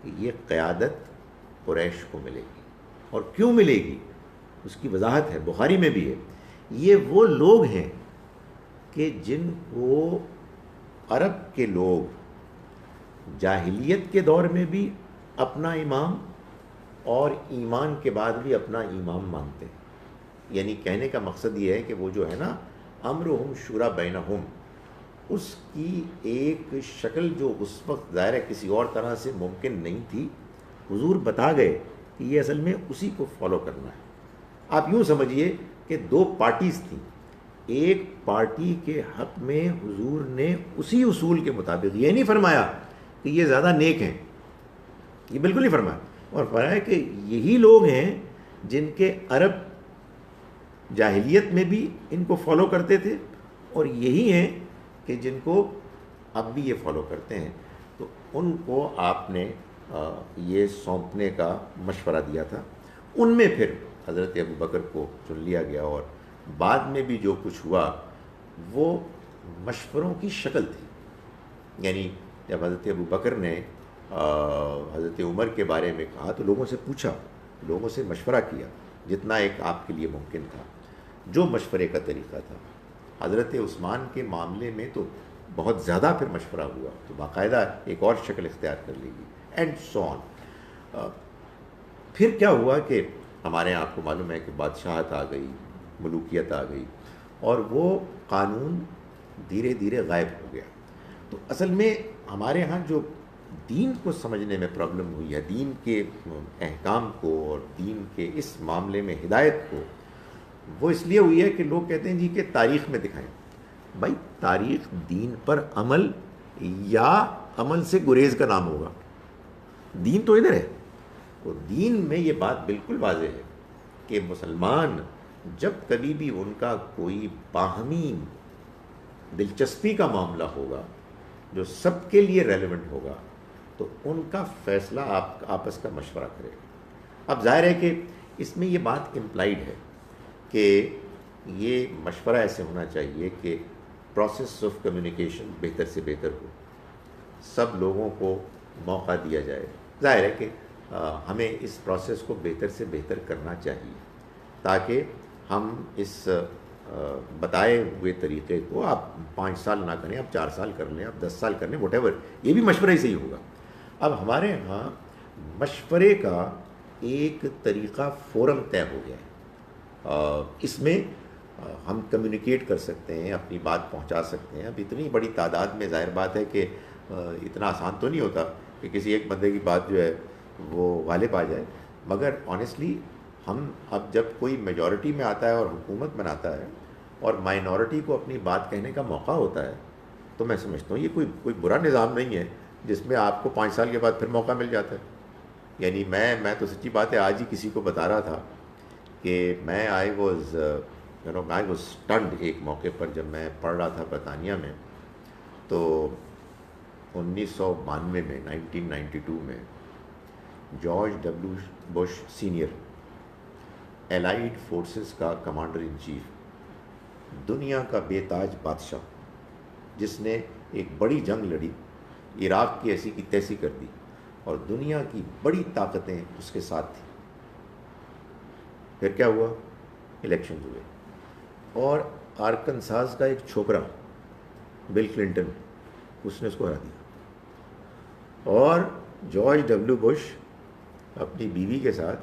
کہ یہ قیادت قریش کو ملے گی. اور کیوں ملے گی اس کی وضاحت ہے، بخاری میں بھی ہے. یہ وہ لوگ ہیں کہ جن کو عرب کے لوگ جاہلیت کے دور میں بھی اپنا امام اور ایمان کے بعد بھی اپنا امام مانتے ہیں. یعنی کہنے کا مقصد یہ ہے کہ وہ جو ہے نا امرہم شورا بینہم، اس کی ایک شکل جو اس وقت ظاہر ہے کسی اور طرح سے ممکن نہیں تھی، حضور بتا گئے کہ یہ اصل میں اسی کو فالو کرنا ہے. آپ یوں سمجھیے کہ 2 پارٹیز تھیں، ایک پارٹی کے حق میں حضور نے اسی اصول کے مطابق یہ نہیں فرمایا کہ یہ زیادہ نیک ہیں، یہ بالکل نہیں فرمایا، اور فرمایا کہ یہی لوگ ہیں جن کے عرب جاہلیت میں بھی ان کو فالو کرتے تھے، اور یہی ہیں کہ جن کو اب بھی یہ فالو کرتے ہیں. تو ان کو آپ نے یہ سونپنے کا مشورہ دیا تھا. ان میں پھر حضرت ابو بکر کو چن لیا گیا، اور بعد میں بھی جو کچھ ہوا وہ مشوروں کی شکل تھی. یعنی جب حضرت ابو بکر نے حضرت عمر کے بارے میں کہا تو لوگوں سے پوچھا، لوگوں سے مشورہ کیا جتنا ایک آپ کے لیے ممکن تھا، جو مشورے کا طریقہ تھا. حضرت عثمان کے معاملے میں تو بہت زیادہ پھر مشورہ ہوا، تو باقاعدہ ایک اور شکل اختیار کر لی گئی، اینڈ سو آن. پھر کیا ہوا کہ ہمارے یہاں آپ کو معلوم ہے کہ بادشاہت آ گئی، ملوکیت آ گئی، اور وہ قانون دھیرے دھیرے غائب ہو گیا. تو اصل میں ہمارے ہاں جو دین کو سمجھنے میں پرابلم ہوئی ہے، دین کے احکام کو اور دین کے اس معاملے میں ہدایت کو، وہ اس لیے ہوئی ہے کہ لوگ کہتے ہیں جی کہ تاریخ میں دکھائیں. بھائی تاریخ دین پر عمل یا عمل سے گریز کا نام ہوگا، دین تو ادھر ہے. تو دین میں یہ بات بالکل واضح ہے کہ مسلمان جب کبھی بھی ان کا کوئی باہمی دلچسپی کا معاملہ ہوگا جو سب کے لیے ریلیونٹ ہوگا تو ان کا فیصلہ آپ آپس کا مشورہ کرے گا. اب ظاہر ہے کہ اس میں یہ بات امپلائیڈ ہے کہ یہ مشورہ ایسے ہونا چاہیے کہ پروسیس آف کمیونیکیشن بہتر سے بہتر ہو، سب لوگوں کو موقع دیا جائے. ظاہر ہے کہ ہمیں اس پروسیس کو بہتر سے بہتر کرنا چاہیے تاکہ ہم اس بتائے ہوئے طریقے کو آپ 5 سال نہ کریں، آپ 4 سال کر لیں، آپ 10 سال کر لیں، وٹ ایور، یہ بھی مشورہ ہی صحیح ہوگا. اب ہمارے ہاں مشورے کا ایک طریقہ فورم طے ہو گیا ہے. اس میں ہم کمیونیکیٹ کر سکتے ہیں، اپنی بات پہنچا سکتے ہیں. اب اتنی بڑی تعداد میں ظاہر بات ہے کہ اتنا آسان تو نہیں ہوتا کہ کسی ایک بندے کی بات جو ہے وہ غالب آ جائے، مگر آنیسٹلی ہم اب جب کوئی میجورٹی میں آتا ہے اور حکومت بناتا ہے اور مائنورٹی کو اپنی بات کہنے کا موقع ہوتا ہے تو میں سمجھتا ہوں یہ کوئی برا نظام نہیں ہے جس میں آپ کو 5 سال کے بعد پھر موقع مل جاتا ہے. یعنی میں تو سچی بات ہے آج ہی کسی کو بتا رہا تھا کہ میں آئی واز اسٹنڈ ایک موقع پر جب میں پڑھ رہا تھا برطانیہ میں. تو 1992 میں 1992 میں George W Bush senior allied forces کا کمانڈر ان چیف، دنیا کا بے تاج بادشاہ جس نے ایک بڑی جنگ لڑی، عراق کی ایسی کی تیسی کر دی اور دنیا کی بڑی طاقتیں اس کے ساتھ تھیں. پھر کیا ہوا؟ الیکشن ہوئے اور آرکنساس کا ایک چھوکرا بل کلنٹن اس نے اس کو ہرا دیا، اور جارج ڈبلیو بش اپنی بیوی کے ساتھ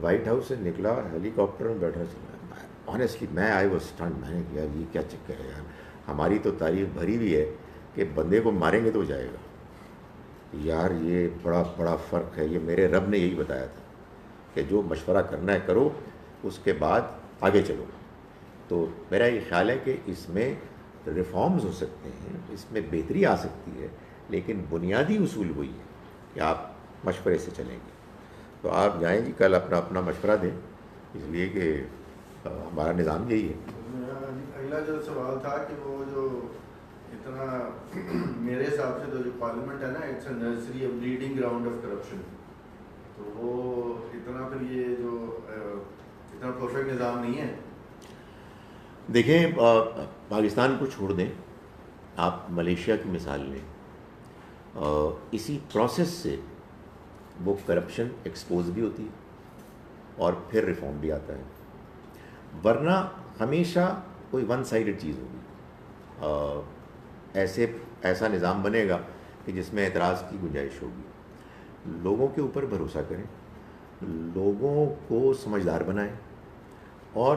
وائٹ ہاؤس سے نکلا، ہیلی کاپٹر میں بیٹھا. آنیسٹلی میں آئی واز اسٹنڈ. میں نے کہا یہ کیا چکر ہے یار، ہماری تو تاریخ بھری ہوئی ہے کہ بندے کو ماریں گے تو جائے گا. یار یہ بڑا فرق ہے. یہ میرے رب نے یہی بتایا تھا کہ جو مشورہ کرنا ہے کرو، اس کے بعد آگے چلو. تو میرا یہ خیال ہے کہ اس میں ریفارمز ہو سکتے ہیں، اس میں بہتری آ سکتی ہے، لیکن بنیادی اصول وہی ہے کہ آپ مشورے سے چلیں گے. تو آپ جائیں جی کل اپنا مشورہ دیں، اس لیے کہ ہمارا نظام یہی ہے. اگلا جو سوال تھا کہ وہ جو اتنا میرے حساب سے تو جو پارلیمنٹ ہے نا، it's a nursery a breeding ground of corruption. تو وہ اتنا پھر یہ جو اتنا پرفیکٹ نظام نہیں ہے. دیکھیں پاکستان کو چھوڑ دیں، آپ ملیشیا کی مثال لیں، اسی پروسیس سے وہ کرپشن ایکسپوز بھی ہوتی ہے اور پھر ریفارم بھی آتا ہے. ورنہ ہمیشہ کوئی ون سائیڈڈ چیز ہوگی، ایسا نظام بنے گا کہ جس میں اعتراض کی گنجائش ہوگی. لوگوں کے اوپر بھروسہ کریں، لوگوں کو سمجھدار بنائیں، اور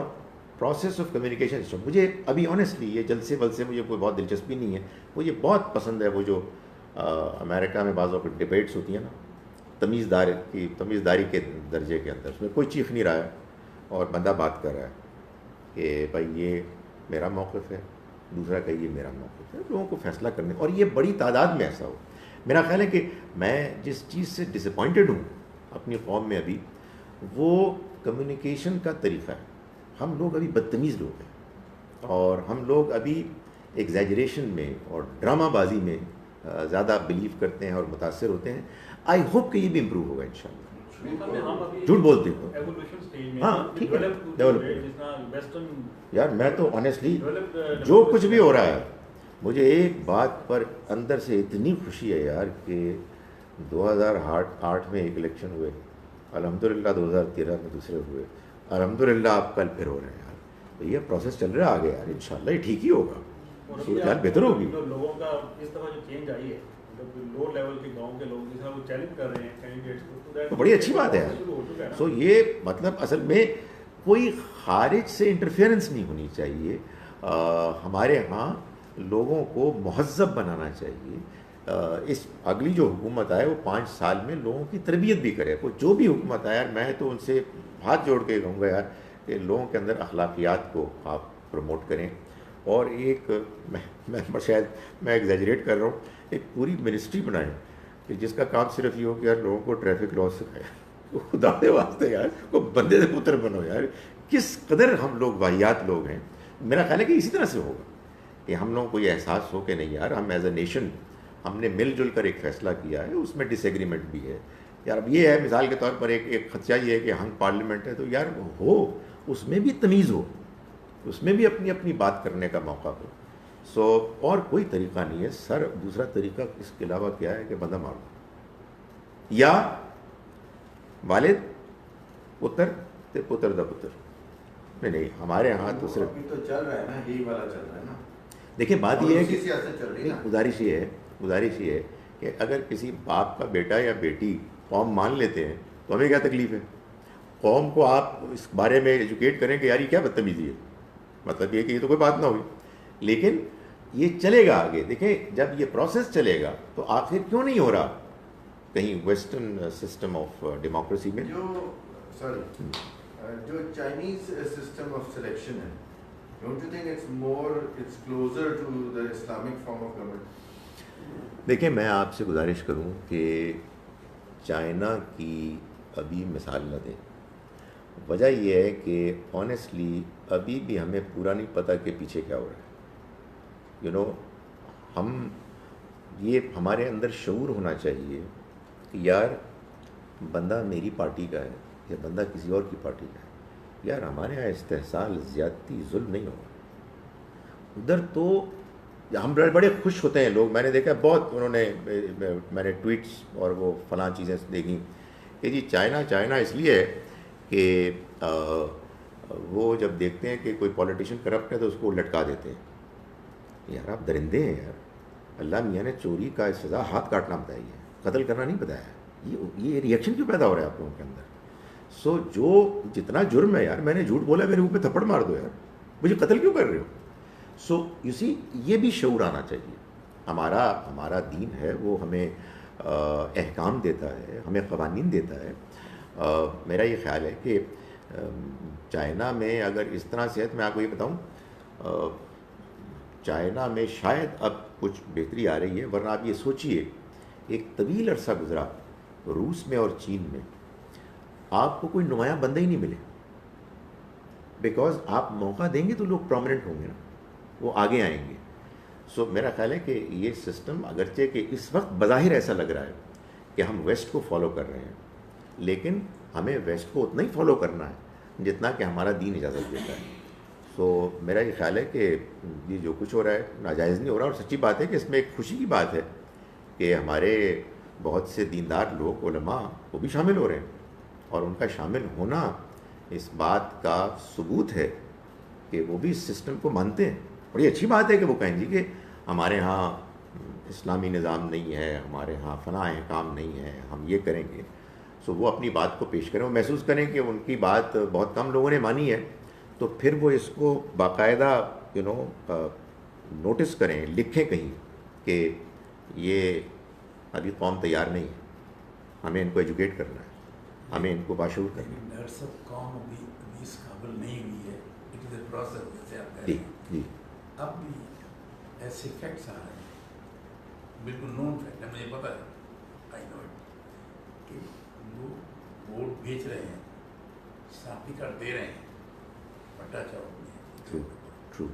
پروسیس آف کمیونیکیشن سسٹم. مجھے ابھی آنیسٹلی یہ جلسے سے مجھے کوئی بہت دلچسپی نہیں ہے. مجھے بہت پسند ہے وہ جو امریکہ میں بعض اوقات ڈبیٹس ہوتی ہیں نا، تمیزداری کے درجے کے اندر، اس میں کوئی چیخ نہیں رہا ہے اور بندہ بات کر رہا ہے کہ بھائی یہ میرا موقف ہے، دوسرا کہے یہ میرا موقف ہے، لوگوں کو فیصلہ کرنے، اور یہ بڑی تعداد میں ایسا ہو. میرا خیال ہے کہ میں جس چیز سے ڈس اپوائنٹڈ ہوں اپنی قوم میں ابھی، وہ کمیونیکیشن کا طریقہ ہے. ہم لوگ ابھی بدتمیز لوگ ہیں، اور ہم لوگ ابھی ایگزیجریشن میں اور ڈرامہ بازی میں زیادہ بلیو کرتے ہیں اور متاثر ہوتے ہیں. آئی ہوپ کہ یہ بھی امپروو ہوگا انشاءاللہ. جھوٹ بولتے ہو ہاں ٹھیک ہے ڈیولپ. یار میں تو آنیسٹلی جو کچھ بھی ہو رہا ہے، مجھے ایک بات پر اندر سے اتنی خوشی ہے یار کہ 2008 میں ایک الیکشن ہوئے، الحمدللہ 2013 میں دوسرے ہوئے، الحمدللہ آپ کل پھر ہو رہے ہیں یار. تو یہ پروسیس چل رہا ہے آگے یار، انشاءاللہ یہ ٹھیک ہی ہوگا، صورتحال بہتر ہوگی. لوگوں کا اس دفعہ جو چینج آئی ہے، لو لیول کے گاؤں کے لوگ جس طرح وہ چیلنج کر رہے ہیں کینڈیڈیٹس کو، تو بڑی اچھی بات ہے یار. سو یہ مطلب اصل میں کوئی خارج سے انٹرفیئرنس نہیں ہونی چاہیے. ہمارے ہاں لوگوں کو مہذب بنانا چاہیے. اس اگلی جو حکومت آئے وہ 5 سال میں لوگوں کی تربیت بھی کرے. کوئی جو بھی حکومت آئے یار، میں تو ان سے ہاتھ جوڑ کے کہوں گا یار کہ لوگوں کے اندر اخلاقیات کو آپ پروموٹ کریں. اور ایک میں شاید میں ایگزیجریٹ کر رہا ہوں، ایک پوری منسٹری بنائیں کہ جس کا کام صرف یہ ہو کہ یار لوگوں کو ٹریفک لاء سکھائے. خدا دے واسطے یار کوئی بندے سے پتر بنو یار. کس قدر ہم لوگ واہیات لوگ ہیں. میرا خیال ہے کہ اسی طرح سے ہوگا کہ ہم لوگوں کو یہ احساس ہو کہ نہیں یار، ہم ایز اے نیشن ہم نے مل جل کر ایک فیصلہ کیا ہے، اس میں ڈس ایگریمنٹ بھی ہے یار. اب یہ ہے مثال کے طور پر ایک خدشہ یہ ہے کہ ہنگ پارلیمنٹ ہے، تو یار ہو اس میں بھی تمیز ہو، اس میں بھی اپنی اپنی بات کرنے کا موقع ہو. سو اور کوئی طریقہ نہیں ہے سر. دوسرا طریقہ اس کے علاوہ کیا ہے کہ بندہ مار دو، یا والد پتر تے پتر دا پتر. نہیں ہمارے ہاں تو صرف تو چل رہا ہے نا، یہی والا چل رہا ہے نا. دیکھیں بات یہ ہے کہ سیاست چل رہی ہے. گزارش یہ ہے کہ اگر کسی باپ کا بیٹا یا بیٹی قوم مان لیتے ہیں تو ہمیں کیا تکلیف ہے. قوم کو آپ اس بارے میں ایجوکیٹ کریں کہ یار یہ کیا بدتمیزی ہے، مطلب یہ کہ یہ تو کوئی بات نہ ہوئی. لیکن یہ چلے گا آگے. دیکھیں جب یہ پروسیس چلے گا تو آخر کیوں نہیں ہو رہا کہیں ویسٹرن سسٹم آف ڈیموکریسی میں جو چائنیز سسٹم آف سلیکشن ہے، don't you think it's closer to the Islamic form of government? دیکھیں میں آپ سے گزارش کروں کہ چائنا کی ابھی مثال نہ دیں. وجہ یہ ہے کہ آنیسٹلی ابھی بھی ہمیں پورا نہیں پتہ کہ پیچھے کیا ہو رہا ہے. ہم یہ ہمارے اندر شعور ہونا چاہیے کہ یار بندہ میری پارٹی کا ہے یا بندہ کسی اور کی پارٹی کا ہے. یار ہمارے یہاں استحصال، زیادتی، ظلم نہیں ہوگا. ادھر تو ہم بڑے خوش ہوتے ہیں لوگ. میں نے دیکھا بہت میں نے ٹویٹس اور وہ فلاں چیزیں دیکھیں کہ جی چائنا اس لیے ہے کہ وہ جب دیکھتے ہیں کہ کوئی پولیٹیشین کرپٹ ہے تو اس کو لٹکا دیتے ہیں. یار آپ درندے ہیں یار. اللہ میاں نے چوری کا سزا ہاتھ کاٹنا بتائی ہے، قتل کرنا نہیں بتایا. یہ ریئیکشن کیوں پیدا ہو رہا ہے آپ لوگوں کے اندر؟ سو جو جتنا جرم ہے یار، میں نے جھوٹ بولا میرے منہ پہ تھپڑ مار دو یار، مجھے قتل کیوں کر رہے ہو؟ سو یو سی یہ بھی شعور آنا چاہیے. ہمارا دین ہے وہ ہمیں احکام دیتا ہے، ہمیں قوانین دیتا ہے. میرا یہ خیال ہے کہ چائنا میں اگر اس طرح سے ہے تو میں آپ کو یہ بتاؤں، چائنا میں شاید اب کچھ بہتری آ رہی ہے، ورنہ آپ یہ سوچئے ایک طویل عرصہ گزرا روس میں اور چین میں آپ کو کوئی نمایاں بندے ہی نہیں ملے. بیکاز آپ موقع دیں گے تو لوگ پرومیننٹ ہوں گے نا، وہ آگے آئیں گے. سو میرا خیال ہے کہ یہ سسٹم اگرچہ کہ اس وقت بظاہر ایسا لگ رہا ہے کہ ہم ویسٹ کو فالو کر رہے ہیں، لیکن ہمیں ویسٹ کو اتنا ہی فالو کرنا ہے جتنا کہ ہمارا دین اجازت دیتا ہے. سو میرا یہ خیال ہے کہ یہ جو کچھ ہو رہا ہے ناجائز نہیں ہو رہا. اور سچی بات ہے کہ اس میں ایک خوشی کی بات ہے کہ ہمارے بہت سے دیندار لوگ، علماء، وہ بھی شامل ہو رہے ہیں. اور ان کا شامل ہونا اس بات کا ثبوت ہے کہ وہ بھی اس سسٹم کو مانتے ہیں. بڑی اچھی بات ہے کہ وہ کہیں گی کہ ہمارے ہاں اسلامی نظام نہیں ہے، ہمارے ہاں فلاں احکام نہیں ہے، ہم یہ کریں گے. سو وہ اپنی بات کو پیش کریں، وہ محسوس کریں کہ ان کی بات بہت کم لوگوں نے مانی ہے، تو پھر وہ اس کو باقاعدہ نوٹس کریں، لکھیں کہیں کہ یہ ابھی قوم تیار نہیں ہے، ہمیں ان کو ایجوکیٹ کرنا ہے، ہمیں ان کو باشعور کرنا ہے. ڈاکٹر صاحب قوم ابھی اس قابل نہیں ہوئی ہے. اٹ از اے پروسیس جیسے آپ کہہ جی رہے ہیں جی اب بھی ایسے فیکٹس آ رہے ہیں بالکل نون فیکٹ ہے مجھے پتہ ہے آئی نو اٹ کہ لوگ ووٹ بیچ رہے ہیں شناختی کارڈ دے رہے ہیں بٹا چوک ٹرو میں ٹرو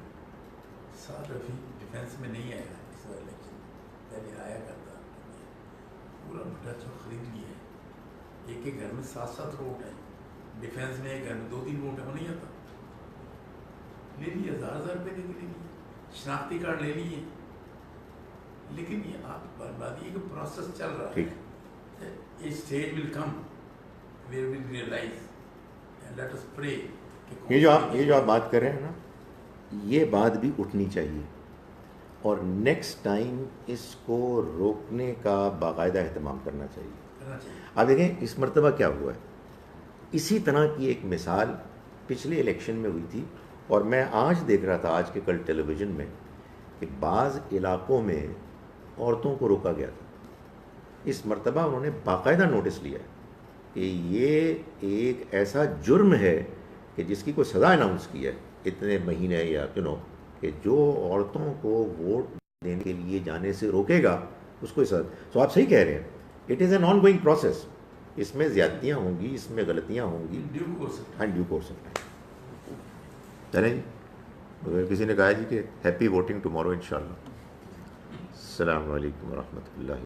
ساتھ رفیع ڈیفینس میں نہیں آیا اس بار الیکشن پہلے آیا کرتا پورا بٹا چوک خرید لیا ہے ایک ایک گھر میں 7 ووٹ ہیں ڈیفینس میں ایک گھر میں 2-3 ووٹ ہے وہ نہیں آتا لے لیے 1000 روپے دے کے لے لیے شناختی کارڈ لے لیے لیکن یہ آپ بربادی ایک پروسیس چل رہا ہے یہ stage will come where will realise and let us pray یہ جو آپ بات کر رہے ہیں نا یہ بات بھی اٹھنی چاہیے اور نیکسٹ ٹائم اس کو روکنے کا باقاعدہ اہتمام کرنا چاہیے. آپ دیکھیں اس مرتبہ کیا ہوا ہے, اسی طرح کی ایک مثال پچھلے الیکشن میں ہوئی تھی, اور میں آج دیکھ رہا تھا آج کے کل ٹیلی ویژن میں کہ بعض علاقوں میں عورتوں کو روکا گیا تھا. اس مرتبہ انہوں نے باقاعدہ نوٹس لیا ہے کہ یہ ایک ایسا جرم ہے کہ جس کی کوئی سزا اناؤنس کی ہے اتنے مہینے یا کہ جو عورتوں کو ووٹ دینے کے لیے جانے سے روکے گا اس کو سزا. تو آپ صحیح کہہ رہے ہیں, it is an ongoing process. اس میں زیادتیاں ہوں گی, اس میں غلطیاں ہوں گی, ڈیو کورس ہے. چلیں جی, کسی نے کہا جی کہ ہیپی ووٹنگ ٹمارو انشاءاللہ. السلام علیکم ورحمۃ اللہ.